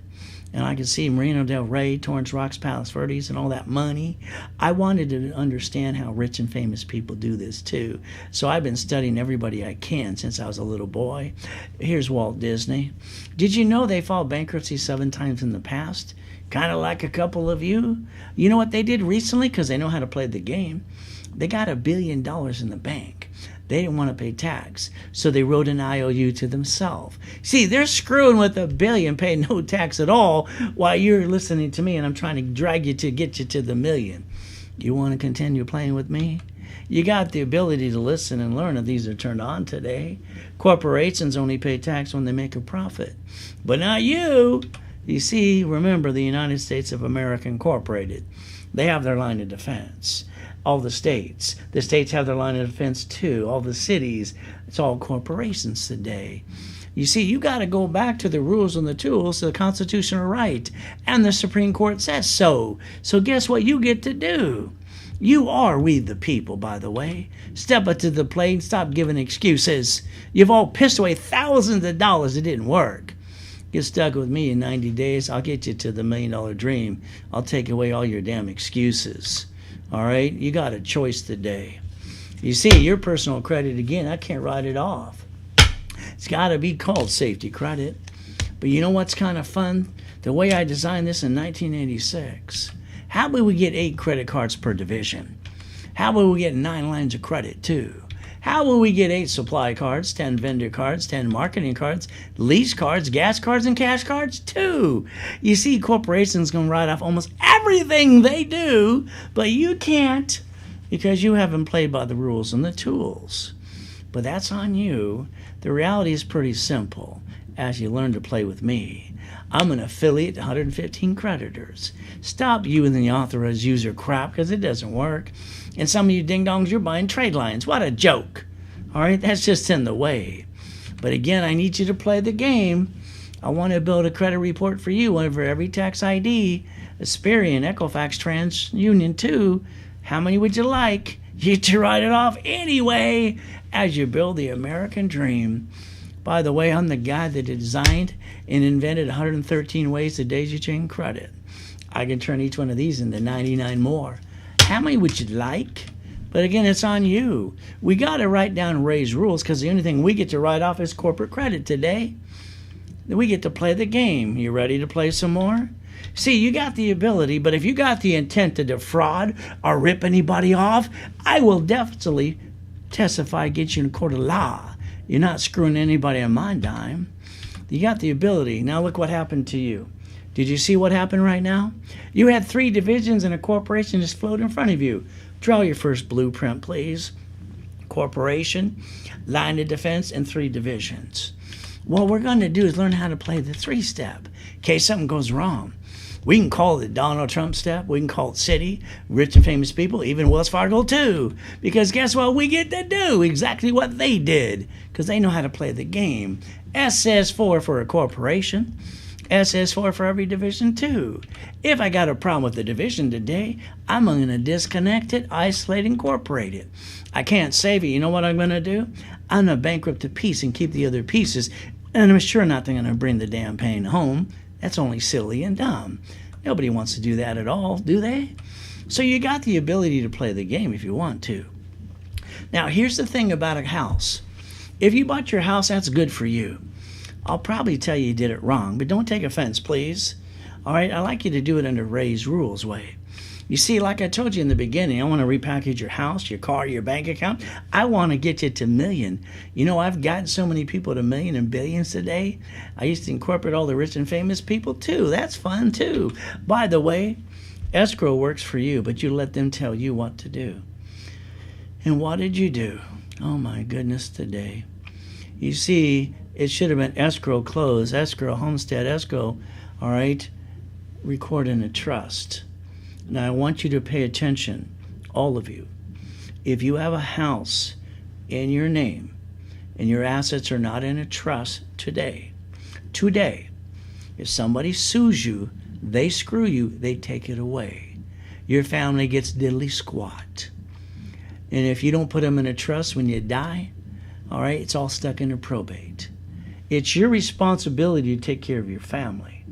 and I could see Marina Del Rey, Torrance Rocks, Palos Verdes, and all that money, I wanted to understand how rich and famous people do this too. So I've been studying everybody I can since I was a little boy. Here's Walt Disney. Did you know they filed bankruptcy 7 times in the past? Kind of like a couple of you. You know what they did recently? Because they know how to play the game. They got $1 billion in the bank. They didn't want to pay tax, so they wrote an IOU to themselves. See, they're screwing with $1 billion, paying no tax at all, while you're listening to me and I'm trying to drag you to get you to the $1 million. You want to continue playing with me? You got the ability to listen and learn, and these are turned on today. Corporations only pay tax when they make a profit, but not you. You see, remember the United States of America Incorporated. They have their line of defense. All the states have their line of defense too. All the cities, it's all corporations today. You see, you got to go back to the rules and the tools, the constitutional right, and the Supreme Court says so. So guess what you get to do? You are we the people, by the way. Step up to the plate and stop giving excuses. You've all pissed away thousands of dollars. It didn't work. Get stuck with me in 90 days. I'll get you to the $1 million dream. I'll take away all your damn excuses. All right? You got a choice today. You see, your personal credit, again, I can't write it off. It's got to be called safety credit. But you know what's kind of fun? The way I designed this in 1986. How about we get 8 credit cards per division? How about we get 9 lines of credit, too? How will we get 8 supply cards, 10 vendor cards, 10 marketing cards, lease cards, gas cards, and cash cards too? You see, corporations can write off almost everything they do, but you can't because you haven't played by the rules and the tools. But that's on you. The reality is pretty simple as you learn to play with me. I'm an affiliate, 115 creditors. Stop using the authorized user crap because it doesn't work. And some of you ding-dongs, you're buying trade lines. What a joke. All right, that's just in the way. But again, I need you to play the game. I want to build a credit report for you over every tax ID, Experian, Equifax, TransUnion too. How many would you like? You get to write it off anyway as you build the American dream. By the way, I'm the guy that designed and invented 113 ways to daisy chain credit. I can turn each one of these into 99 more. How many would you like? But again, it's on you. We got to write down and raise rules because the only thing we get to write off is corporate credit today. We get to play the game. You ready to play some more? See, you got the ability, but if you got the intent to defraud or rip anybody off, I will definitely testify, get you in a court of law. You're not screwing anybody on my dime. You got the ability. Now look what happened to you. Did you see what happened right now? You had 3 divisions and a corporation just float in front of you. Draw your first blueprint, please. Corporation, line of defense, and 3 divisions. What we're going to do is learn how to play the 3-step in case something goes wrong. We can call it Donald Trump step. We can call it Citi, rich and famous people, even Wells Fargo too. Because guess what? We get to do exactly what they did because they know how to play the game. S says 4 for a corporation. S says 4 for every division too. If I got a problem with the division today, I'm going to disconnect it, isolate, incorporate it. I can't save it. You know what I'm going to do? I'm going to bankrupt a piece and keep the other pieces. And I'm sure not going to bring the damn pain home. That's only silly and dumb. Nobody wants to do that at all, do they? So you got the ability to play the game if you want to. Now, here's the thing about a house. If you bought your house, that's good for you. I'll probably tell you did it wrong, but don't take offense, please. All right, I like you to do it under Ray's rules way. You see, like I told you in the beginning, I want to repackage your house, your car, your bank account. I want to get you to million. You know, I've gotten so many people to million and billions today. I used to incorporate all the rich and famous people too. That's fun too. By the way, escrow works for you, but you let them tell you what to do. And what did you do? Oh my goodness, today. You see, it should have been escrow close, escrow homestead, escrow, all right, record in a trust. Now, I want you to pay attention, all of you. If you have a house in your name and your assets are not in a trust today, if somebody sues you, they screw you, they take it away. Your family gets diddly squat. And if you don't put them in a trust when you die, all right, it's all stuck in a probate. It's your responsibility to take care of your family.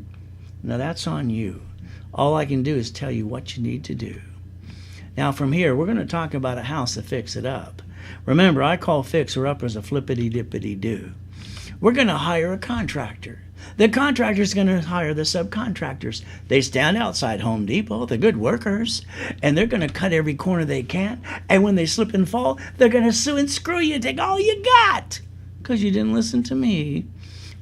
Now, that's on you. All I can do is tell you what you need to do. Now, from here, we're going to talk about a house to fix it up. Remember, I call fixer-uppers a flippity-dippity-do. We're going to hire a contractor. The contractor's going to hire the subcontractors. They stand outside Home Depot. They're good workers. And they're going to cut every corner they can. And when they slip and fall, they're going to sue and screw you and take all you got. Because you didn't listen to me.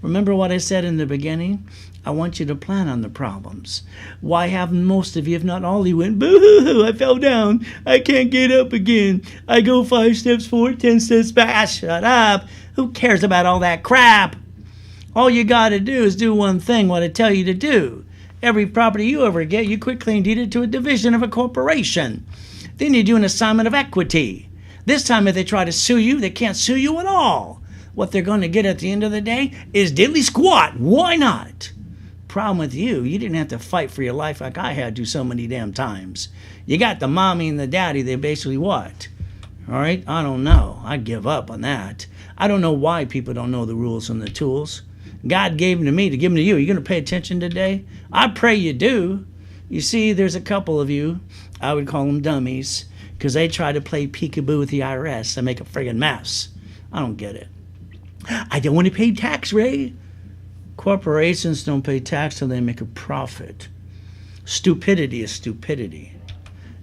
Remember what I said in the beginning? I want you to plan on the problems. Why haven't most of you, if not all of you, went, boo-hoo-hoo, I fell down. I can't get up again. I go 5 steps forward, 10 steps back. Shut up. Who cares about all that crap? All you got to do is do one thing, what I tell you to do. Every property you ever get, you quitclaim deed it to a division of a corporation. Then you do an assignment of equity. This time if they try to sue you, they can't sue you at all. What they're going to get at the end of the day is diddly squat. Why not? Problem with you, you didn't have to fight for your life like I had to so many damn times. You got the mommy and the daddy, they basically what? All right, I don't know. I give up on that. I don't know why people don't know the rules and the tools. God gave them to me to give them to you. Are you going to pay attention today? I pray you do. You see, there's a couple of you, I would call them dummies, because they try to play peekaboo with the IRS and make a friggin' mess. I don't get it. I don't want to pay tax, Ray. Corporations don't pay tax till they make a profit. Stupidity is stupidity.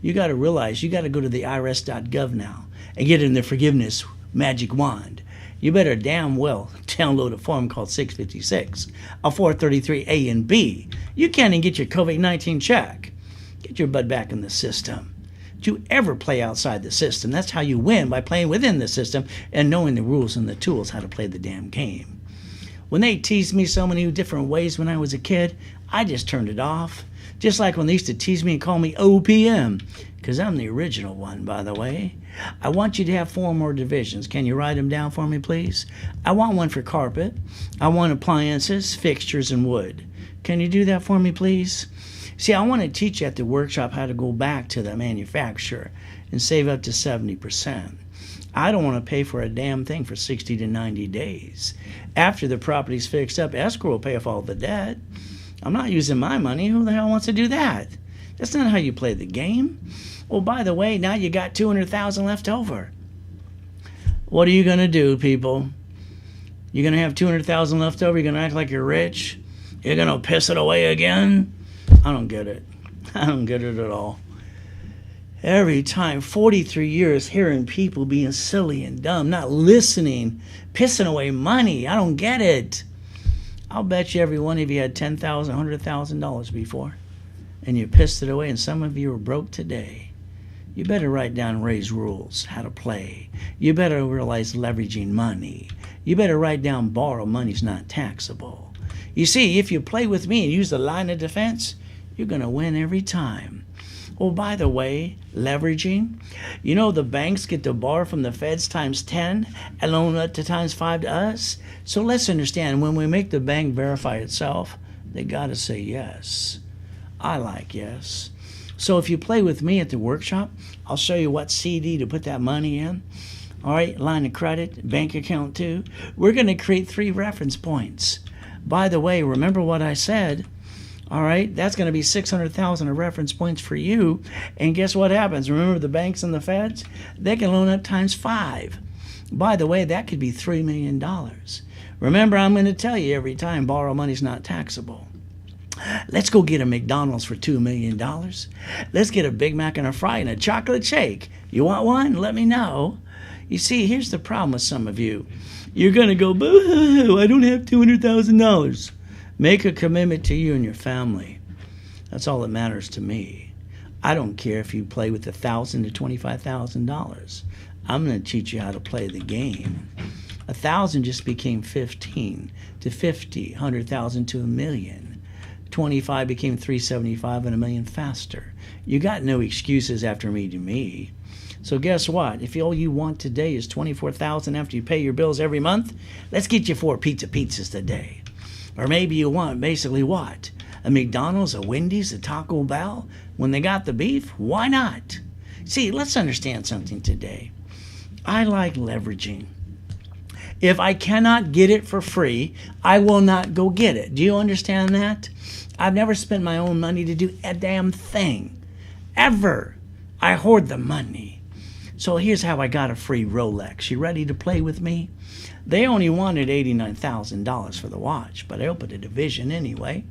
You got to realize you got to go to the irs.gov now and get in the forgiveness magic wand. You better damn well download a form called 656, a 433A and B. You can't even get your COVID-19 check. Get your butt back in the system. Don't you ever play outside the system. That's how you win, by playing within the system and knowing the rules and the tools how to play the damn game. When they teased me so many different ways when I was a kid, I just turned it off. Just like when they used to tease me and call me OPM, because I'm the original one, by the way. I want you to have 4 more divisions. Can you write them down for me, please? I want one for carpet. I want appliances, fixtures, and wood. Can you do that for me, please? See, I want to teach you at the workshop how to go back to the manufacturer and save up to 70%. I don't want to pay for a damn thing for 60 to 90 days. After the property's fixed up, escrow will pay off all the debt. I'm not using my money. Who the hell wants to do that? That's not how you play the game. Oh, by the way, now you got $200,000 left over. What are you going to do, people? You're going to have $200,000 left over? You're going to act like you're rich? You're going to piss it away again? I don't get it. I don't get it at all. Every time, 43 years, hearing people being silly and dumb, not listening, pissing away money. I don't get it. I'll bet you every one of you had $10,000, $100,000 before, and you pissed it away, and some of you are broke today. You better write down Ray's rules, how to play. You better realize leveraging money. You better write down borrow money's not taxable. You see, if you play with me and use the line of defense, you're going to win every time. Oh, by the way, leveraging. You know the banks get to borrow from the feds times 10 and loan up to times 5 to us? So let's understand, when we make the bank verify itself, they got to say yes. I like yes. So if you play with me at the workshop, I'll show you what CD to put that money in. All right, line of credit, bank account too. We're going to create 3 reference points. By the way, remember what I said. All right, that's going to be 600,000 of reference points for you. And guess what happens? Remember the banks and the feds? They can loan up times 5. By the way, that could be $3 million. Remember, I'm going to tell you every time, borrow money's not taxable. Let's go get a McDonald's for $2 million. Let's get a Big Mac and a fry and a chocolate shake. You want one? Let me know. You see, here's the problem with some of you. You're going to go, boo-hoo, I don't have $200,000. Make a commitment to you and your family. That's all that matters to me. I don't care if you play with $1,000 to $25,000. I'm going to teach you how to play the game. 1,000 just became 15 to 50, 100,000 to 1,000,000. 25 became 375 and 1,000,000 faster. You got no excuses after meeting me. So guess what? If all you want today is 24,000 after you pay your bills every month, let's get you 4 pizzas today. Or maybe you want basically what? A McDonald's, a Wendy's, a Taco Bell? When they got the beef? Why not? See, let's understand something today. I like leveraging. If I cannot get it for free, I will not go get it. Do you understand that? I've never spent my own money to do a damn thing. Ever. I hoard the money. So here's how I got a free Rolex. You ready to play with me? They only wanted $89,000 for the watch, but I opened a division anyway.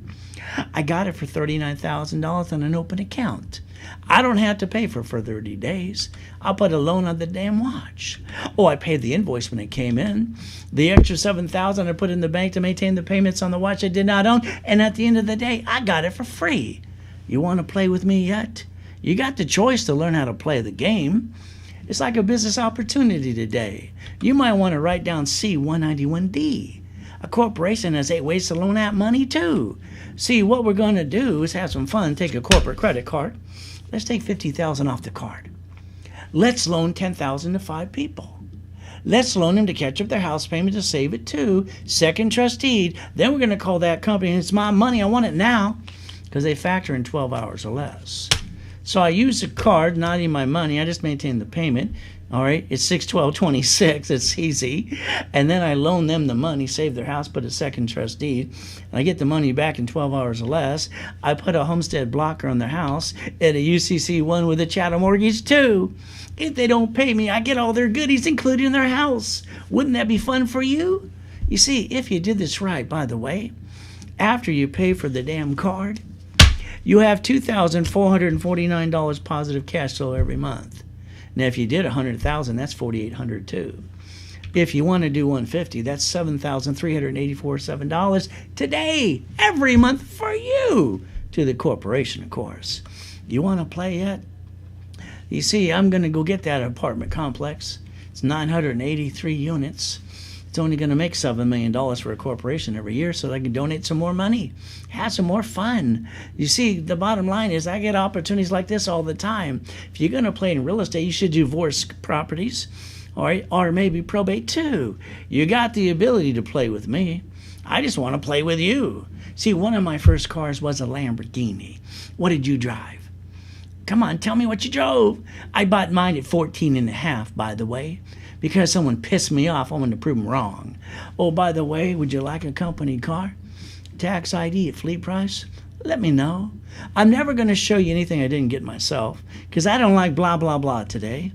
I got it for $39,000 on an open account. I don't have to pay for 30 days. I'll put a loan on the damn watch. Oh, I paid the invoice when it came in. The extra $7,000 I put in the bank to maintain the payments on the watch I did not own, and at the end of the day, I got it for free. You want to play with me yet? You got the choice to learn how to play the game. It's like a business opportunity today. You might want to write down C-191D. A corporation has 8 ways to loan out money too. See, what we're going to do is have some fun, take a corporate credit card. Let's take $50,000 off the card. Let's loan $10,000 to 5 people. Let's loan them to catch up their house payment to save it too. Second trust deed. Then we're going to call that company, and it's my money, I want it now, because they factor in 12 hours or less. So I use the card, not even my money. I just maintain the payment. All right, it's 6/12/26. It's easy. And then I loan them the money, save their house, put a second trust deed, and I get the money back in 12 hours or less. I put a homestead blocker on their house and a UCC1 with a chattel mortgage too. If they don't pay me, I get all their goodies, including their house. Wouldn't that be fun for you? You see, if you did this right, by the way, after you pay for the damn card, you have $2,449 positive cash flow every month. Now, if you did $100,000, that's $4,800 too. If you want to do $150,000, that's $7,384.07 today, every month for you, to the corporation, of course. You want to play yet? You see, I'm going to go get that apartment complex. It's 983 units. It's only going to make $7 million for a corporation every year, so I can donate some more money, have some more fun. You see, the bottom line is I get opportunities like this all the time. If you're going to play in real estate, you should divorce properties, or maybe probate too. You got the ability to play with me. I just want to play with you. See, one of my first cars was a Lamborghini. What did you drive? Come on, tell me what you drove. I bought mine at 14.5, by the way. Because someone pissed me off, I wanted to prove them wrong. Oh, by the way, would you like a company car? Tax ID at fleet price? Let me know. I'm never going to show you anything I didn't get myself, because I don't like blah, blah, blah today.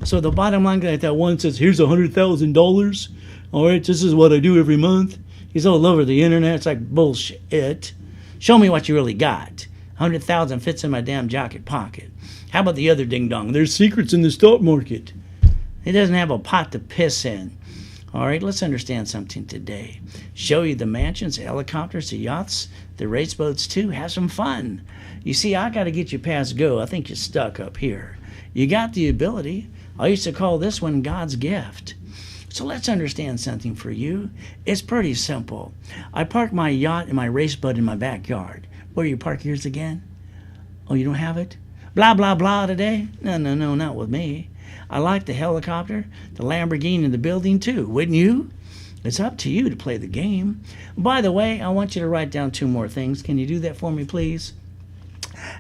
So the bottom line, like that one says, here's $100,000. All right, this is what I do every month. He's all over the internet. It's like bullshit. Show me what you really got. 100,000 fits in my damn jacket pocket. How about the other ding-dong? There's secrets in the stock market. He doesn't have a pot to piss in. All right, let's understand something today. Show you the mansions, the helicopters, the yachts, the race boats too. Have some fun. You see, I got to get you past go. I think you're stuck up here. You got the ability. I used to call this one God's gift. So let's understand something for you. It's pretty simple. I park my yacht and my race boat in my backyard. Where do you park yours again? Oh, you don't have it? Blah, blah, blah today? No, no, no, not with me. I like the helicopter, the Lamborghini, and the building too. Wouldn't you? It's up to you to play the game. By the way, I want you to write down 2 more things. Can you do that for me, please?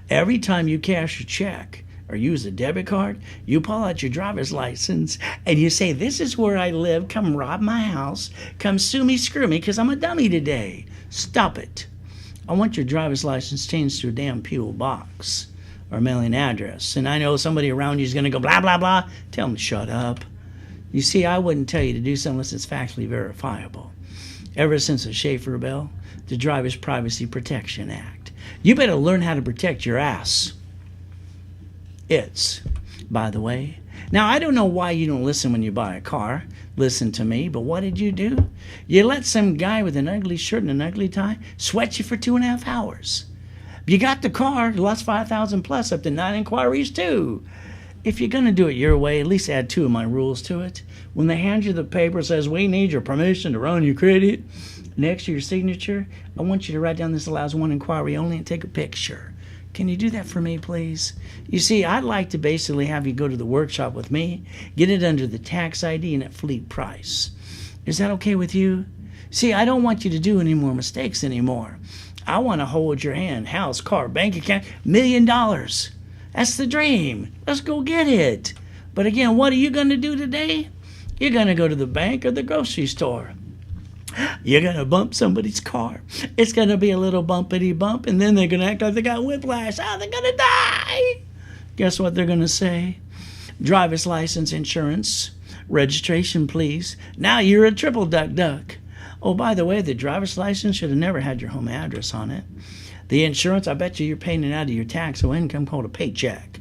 Every time you cash a check or use a debit card, you pull out your driver's license and you say, this is where I live. Come rob my house. Come sue me, screw me, because I'm a dummy today. Stop it. I want your driver's license changed to a damn P.O. box or mailing address. And I know somebody around you is going to go blah, blah, blah. Tell them to shut up. You see, I wouldn't tell you to do something unless it's factually verifiable. Ever since the Schaefer Bill, the Driver's Privacy Protection Act, you better learn how to protect your ass. It's, by the way. Now, I don't know why you don't listen when you buy a car. Listen to me, but what did you do? You let some guy with an ugly shirt and an ugly tie sweat you for 2.5 hours. You got the car, you lost 5,000 plus, up to 9 inquiries too. If you're going to do it your way, at least add 2 of my rules to it. When they hand you the paper that says, we need your permission to run your credit, next to your signature, I want you to write down this allows 1 inquiry only and take a picture. Can you do that for me, please? You see, I'd like to basically have you go to the workshop with me, get it under the tax ID and at fleet price. Is that okay with you? See, I don't want you to do any more mistakes anymore. I want to hold your hand, house, car, bank account, $1 million. That's the dream. Let's go get it. But again, what are you going to do today? You're going to go to the bank or the grocery store. You're going to bump somebody's car. It's going to be a little bumpity bump, and then they're going to act like they got whiplash. Oh, they're going to die. Guess what they're going to say? Driver's license, insurance, registration, please. Now you're a triple duck. Oh, by the way, the driver's license should have never had your home address on it. The insurance, I bet you're paying it out of your taxable income called a paycheck.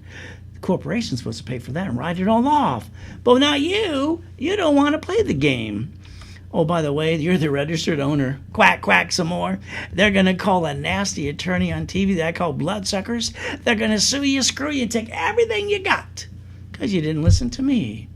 The corporation's supposed to pay for that and write it all off. But not you. You don't want to play the game. Oh, by the way, you're the registered owner. Quack, quack some more. They're going to call a nasty attorney on TV that I call bloodsuckers. They're going to sue you, screw you, and take everything you got because you didn't listen to me.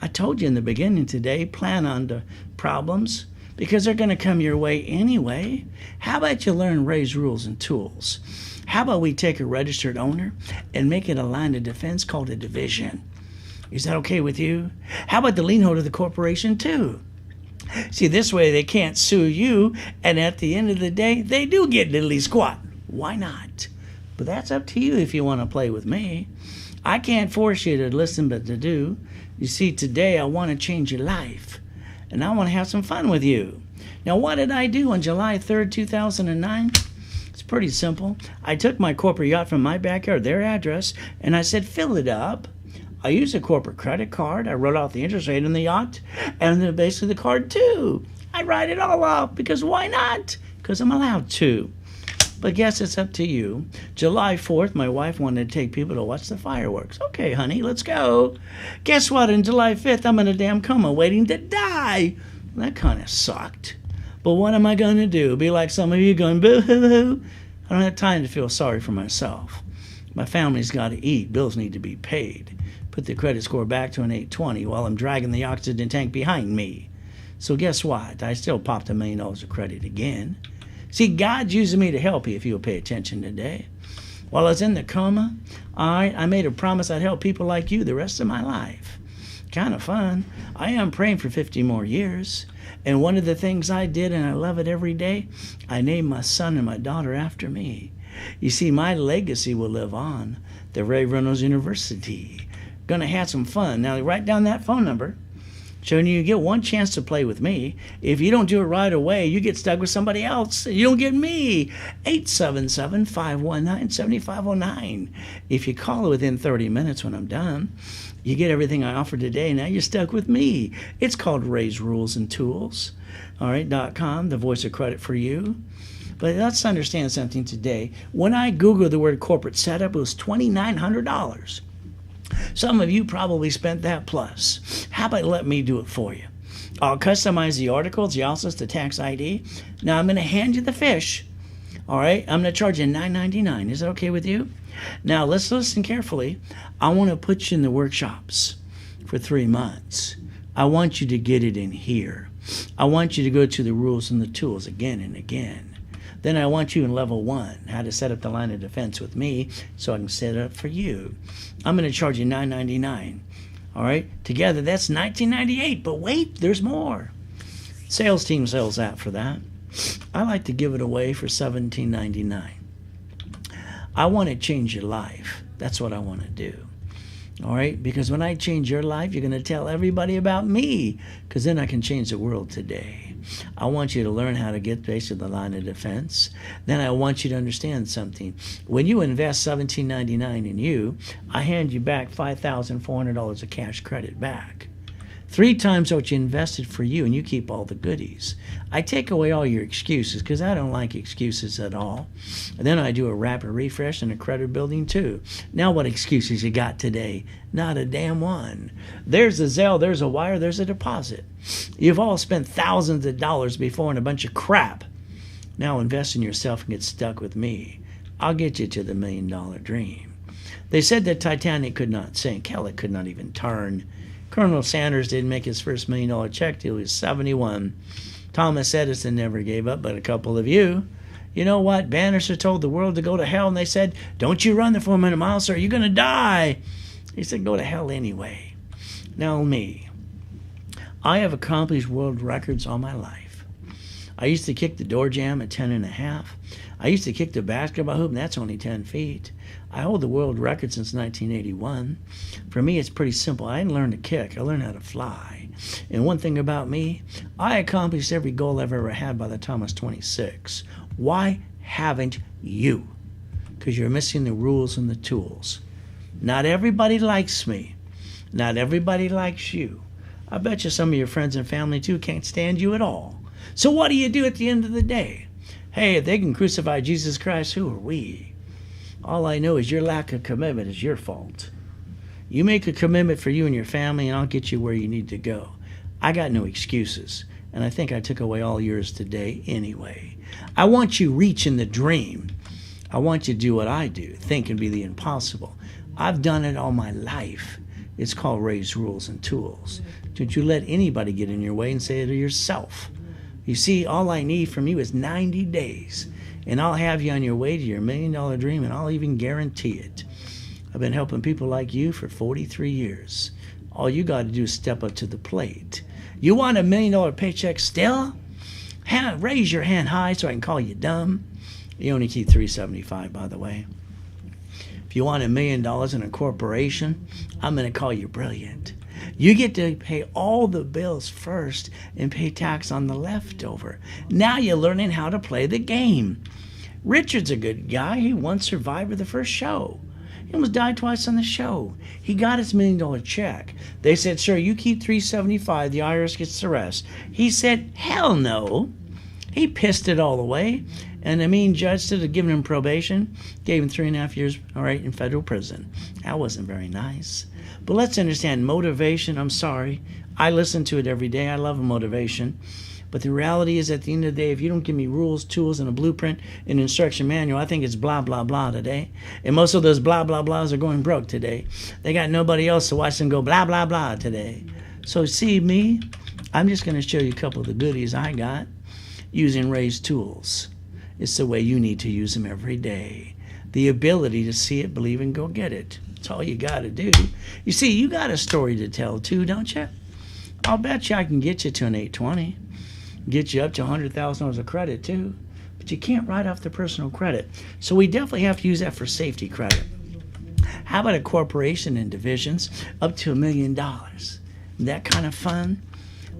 I told you in the beginning today, plan on the problems because they're going to come your way anyway. How about you learn Ray's rules and tools? How about we take a registered owner and make it a line of defense called a division? Is that okay with you? How about the lien holder of the corporation too? See, this way they can't sue you, and at the end of the day, they do get diddly squat. Why not? But that's up to you if you want to play with me. I can't force you to listen, but to do. You see, today I want to change your life, and I want to have some fun with you. Now, what did I do on July 3rd, 2009? It's pretty simple. I took my corporate yacht from my backyard, their address, and I said, fill it up. I used a corporate credit card. I wrote off the interest rate on the yacht and then basically the card too. I write it all off because why not? Because I'm allowed to. But guess it's up to you. July 4th, my wife wanted to take people to watch the fireworks. Okay, honey, let's go. Guess what? On July 5th, I'm in a damn coma waiting to die. That kind of sucked. But what am I going to do? Be like some of you going, boo-hoo-hoo? I don't have time to feel sorry for myself. My family's got to eat. Bills need to be paid. Put the credit score back to an 820 while I'm dragging the oxygen tank behind me. So guess what? I still popped $1 million of credit again. See, God's using me to help you if you'll pay attention today. While I was in the coma, I made a promise I'd help people like you the rest of my life. Kind of fun. I am praying for 50 more years. And one of the things I did, and I love it every day, I named my son and my daughter after me. You see, my legacy will live on. The Reynolds University. Going to have some fun. Now, write down that phone number, showing you get one chance to play with me. If you don't do it right away, you get stuck with somebody else. You don't get me. 877-519-7509. If you call within 30 minutes when I'm done, you get everything I offer today. Now you're stuck with me. It's called Ray's Rules and Tools. All right, .com, the voice of credit for you. But let's understand something today. When I Googled the word corporate setup, it was $2,900. Some of you probably spent that plus. How about let me do it for you? I'll customize the articles, the also the tax ID. Now I'm going to hand you the fish. All right, I'm going to charge you $9.99. Is that okay with you? Now let's listen carefully. I want to put you in the workshops for 3 months. I want you to get it in here. I want you to go to the rules and the tools again and again. Then I want you in level 1, how to set up the line of defense with me so I can set it up for you. I'm going to charge you $9.99. All right, together that's $19.98. But wait, there's more. Sales team sells that for that. I like to give it away for $17.99. I want to change your life. That's what I want to do. All right, because when I change your life, you're going to tell everybody about me, because then I can change the world today. I want you to learn how to get basically the line of defense. Then I want you to understand something. When you invest $17.99 in you, I hand you back $5,400 of cash credit back. 3 times what you invested for you, and you keep all the goodies. I take away all your excuses, because I don't like excuses at all. And then I do a rapid refresh and a credit building too. Now what excuses you got today? Not a damn one. There's a Zelle, there's a wire, there's a deposit. You've all spent thousands of dollars before in a bunch of crap. Now invest in yourself and get stuck with me. I'll get you to the $1 million dream. They said that Titanic could not sink. Hell, it could not even turn. Colonel Sanders didn't make his first $1 million check till he was 71. Thomas Edison never gave up, but a couple of you. You know what? Bannister told the world to go to hell, and they said, don't you run the 4-minute mile, sir. You're going to die. He said, go to hell anyway. Now me. I have accomplished world records all my life. I used to kick the door jam at 10.5. I used to kick the basketball hoop, and that's only 10 feet. I hold the world record since 1981. For me, it's pretty simple. I didn't learn to kick. I learned how to fly. And one thing about me, I accomplished every goal I've ever had by the time I was 26. Why haven't you? Because you're missing the rules and the tools. Not everybody likes me. Not everybody likes you. I bet you some of your friends and family, too, can't stand you at all. So what do you do at the end of the day? Hey, if they can crucify Jesus Christ, who are we? All I know is your lack of commitment is your fault. You make a commitment for you and your family, and I'll get you where you need to go. I got no excuses, and I think I took away all yours today anyway. I want you reaching the dream. I want you to do what I do, think and be the impossible. I've done it all my life. It's called raise rules and tools. Don't you let anybody get in your way and say it to yourself. You see, all I need from you is 90 days, and I'll have you on your way to your $1 million dream, and I'll even guarantee it. I've been helping people like you for 43 years. All you got to do is step up to the plate. You want a $1 million paycheck still? Raise your hand high so I can call you dumb. You only keep $375, by the way. If you want $1 million in a corporation, I'm going to call you brilliant. You get to pay all the bills first and pay tax on the leftover. Now you're learning how to play the game. Richard's a good guy. He won Survivor the first show. He almost died twice on the show. He got his $1 million check. They said, sir, you keep $375. The IRS gets the rest. He said, hell no. He pissed it all away. And the mean judge, instead of giving him probation, gave him 3.5 years, all right, in federal prison. That wasn't very nice. But let's understand, motivation, I'm sorry. I listen to it every day. I love motivation. But the reality is, at the end of the day, if you don't give me rules, tools, and a blueprint, and instruction manual, I think it's blah, blah, blah today. And most of those blah, blah, blahs are going broke today. They got nobody else to watch them go blah, blah, blah today. So see me, I'm just going to show you a couple of the goodies I got using raised tools. It's the way you need to use them every day. The ability to see it, believe, and go get it. That's all you got to do. You see, you got a story to tell too, don't you? I'll bet you I can get you to an 820. Get you up to $100,000 of credit too. But you can't write off the personal credit. So we definitely have to use that for safety credit. How about a corporation and divisions up to $1 million? That kind of fun?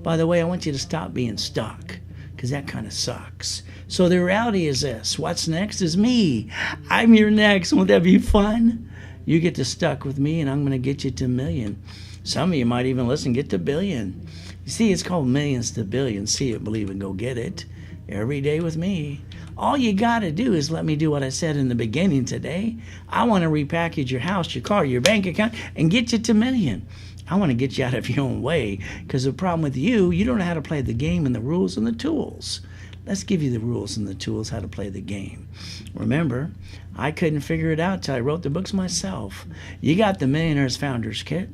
By the way, I want you to stop being stuck, because that kind of sucks. So the reality is this. What's next is me. I'm your next. Won't that be fun? You get to stuck with me, and I'm going to get you to $1 million. Some of you might even listen, get to $1 billion. You see, it's called millions to billions. See it, believe it, go get it. Every day with me. All you got to do is let me do what I said in the beginning today. I want to repackage your house, your car, your bank account, and get you to $1 million. I want to get you out of your own way, because the problem with you don't know how to play the game and the rules and the tools. Let's give you the rules and the tools how to play the game. Remember, I couldn't figure it out till I wrote the books myself. You got the Millionaires Founders Kit.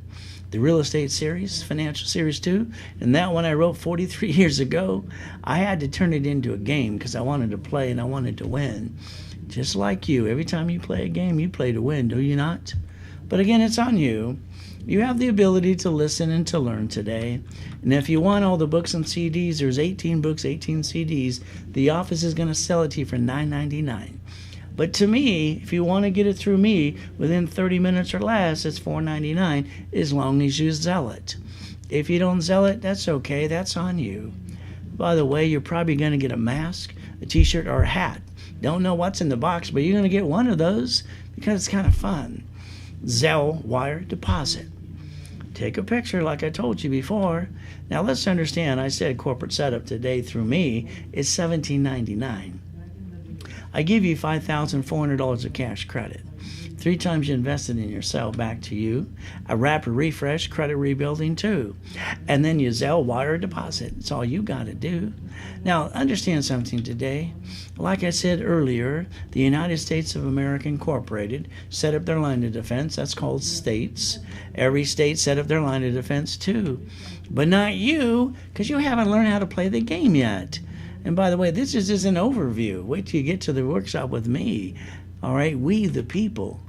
the real estate series, financial series 2, and that one I wrote 43 years ago. I had to turn it into a game because I wanted to play and I wanted to win. Just like you, every time you play a game, you play to win, do you not? But again, it's on you. You have the ability to listen and to learn today. And if you want all the books and CDs, there's 18 books, 18 CDs. The office is going to sell it to you for $9.99. But to me, if you want to get it through me within 30 minutes or less, it's $4.99 as long as you sell it. If you don't sell it, that's okay. That's on you. By the way, you're probably going to get a mask, a t-shirt, or a hat. Don't know what's in the box, but you're going to get one of those because it's kind of fun. Zelle wire deposit. Take a picture like I told you before. Now let's understand, I said corporate setup today through me is $17.99. I give you $5,400 of cash credit. 3 times you invested in yourself, back to you. A rapid refresh, credit rebuilding too. And then you Zelle wire deposit. It's all you got to do. Now, understand something today. Like I said earlier, the United States of America Incorporated set up their line of defense. That's called states. Every state set up their line of defense too. But not you, because you haven't learned how to play the game yet. And by the way, this is just an overview. Wait till you get to the workshop with me. All right, we the people.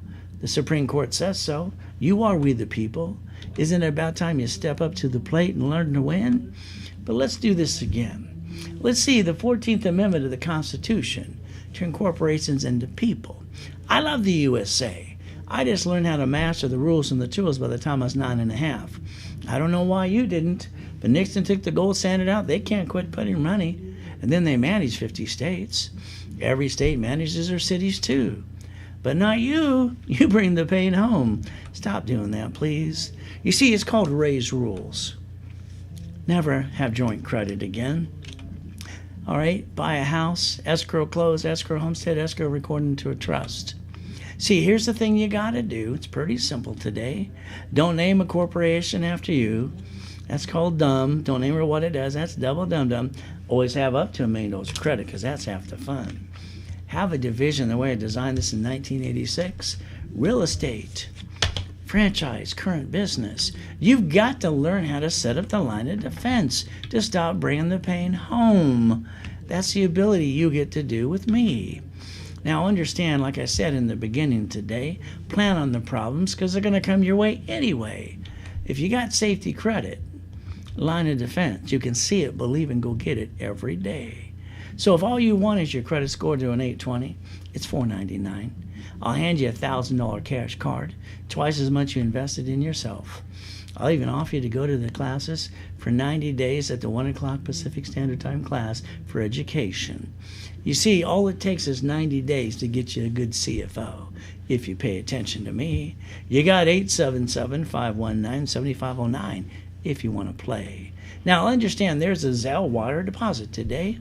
The Supreme Court says so. You are we the people. Isn't it about time you step up to the plate and learn to win? But let's do this again. Let's see the 14th Amendment of the Constitution turn corporations into people. I love the USA. I just learned how to master the rules and the tools by the time I was 9.5. I don't know why you didn't, but Nixon took the gold standard out. They can't quit putting money. And then they manage 50 states. Every state manages their cities too. But not you. You bring the pain home. Stop doing that, please. You see, it's called raise rules. Never have joint credit again. All right, buy a house, escrow close, escrow homestead, escrow recorded into a trust. See, here's the thing you got to do. It's pretty simple today. Don't name a corporation after you. That's called dumb. Don't name her what it does. That's double dum-dum. Always have up to $1 million of credit because that's half the fun. Have a division the way I designed this in 1986. Real estate, franchise, current business. You've got to learn how to set up the line of defense to stop bringing the pain home. That's the ability you get to do with me. Now understand, like I said in the beginning today, plan on the problems because they're going to come your way anyway. If you got safety credit, line of defense, you can see it, believe, and go get it every day. So if all you want is your credit score to an 820, it's $4.99. I'll hand you a $1,000 cash card, twice as much you invested in yourself. I'll even offer you to go to the classes for 90 days at the 1 o'clock Pacific Standard Time class for education. You see, all it takes is 90 days to get you a good CFO. If you pay attention to me, you got 877-519-7509 if you want to play. Now, understand there's a Zelle wire deposit today.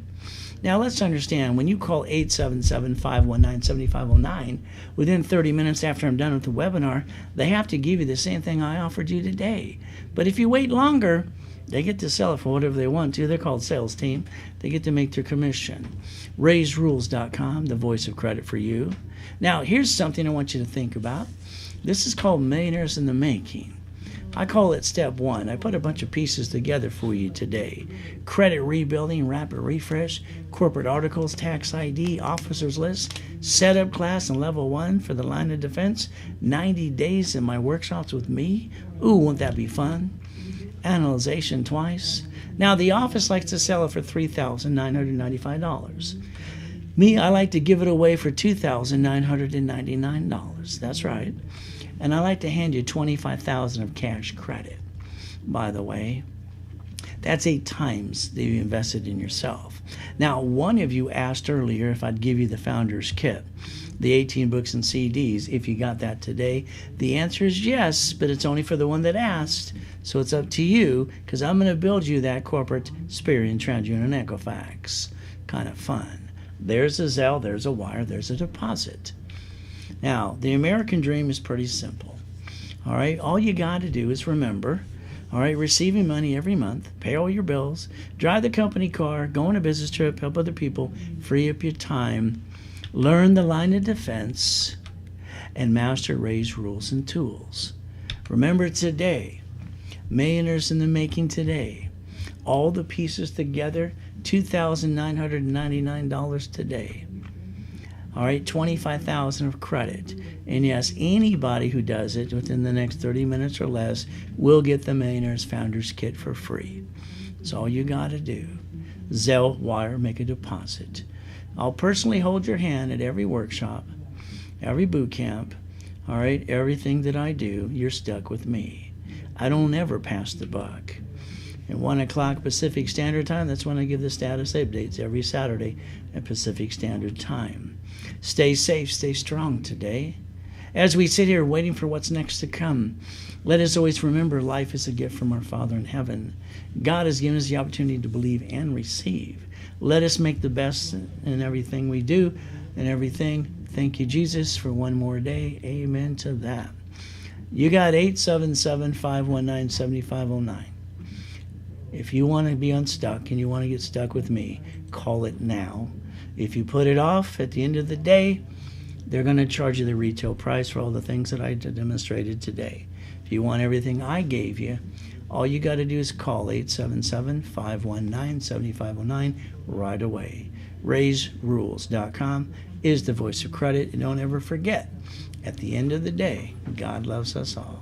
Now, let's understand, when you call 877-519-7509, within 30 minutes after I'm done with the webinar, they have to give you the same thing I offered you today. But if you wait longer, they get to sell it for whatever they want to. They're called sales team. They get to make their commission. RaiseRules.com, the voice of credit for you. Now, here's something I want you to think about. This is called Millionaires in the Making. I call it step 1. I put a bunch of pieces together for you today. Credit rebuilding, rapid refresh, corporate articles, tax ID, officers list, setup class and level 1 for the line of defense, 90 days in my workshops with me. Ooh, won't that be fun? Analyzation twice. Now, the office likes to sell it for $3,995. Me, I like to give it away for $2,999. That's right. And I like to hand you $25,000 of cash credit. By the way, that's 8 times that you invested in yourself. Now, one of you asked earlier if I'd give you the Founders Kit, the 18 books and CDs, if you got that today. The answer is yes, but it's only for the one that asked. So it's up to you, because I'm going to build you that corporate Sperian, TransUnion, and Equifax. Kind of fun. There's a Zelle, there's a wire, there's a deposit. Now, the American dream is pretty simple. All right, all you got to do is remember, all right, receiving money every month, pay all your bills, drive the company car, go on a business trip, help other people, free up your time, learn the line of defense, and master raise rules and tools. Remember today, Millionaires in the Making today. All the pieces together, $2,999 today. All right, $25,000 of credit. And yes, anybody who does it within the next 30 minutes or less will get the Millionaires Founders Kit for free. That's all you got to do. Zelle, wire, make a deposit. I'll personally hold your hand at every workshop, every boot camp, all right, everything that I do. You're stuck with me. I don't ever pass the buck. At 1 o'clock Pacific Standard Time, that's when I give the status updates every Saturday at Pacific Standard Time. Stay safe, stay strong today. As we sit here waiting for what's next to come, let us always remember life is a gift from our Father in heaven. God has given us the opportunity to believe and receive. Let us make the best in everything we do and everything. Thank you, Jesus, for one more day. Amen to that. You got 877-519-7509. If you want to be unstuck and you want to get stuck with me, call it now. If you put it off at the end of the day, they're going to charge you the retail price for all the things that I demonstrated today. If you want everything I gave you, all you got to do is call 877-519-7509 right away. RaiseRules.com is the voice of credit. And don't ever forget, at the end of the day, God loves us all.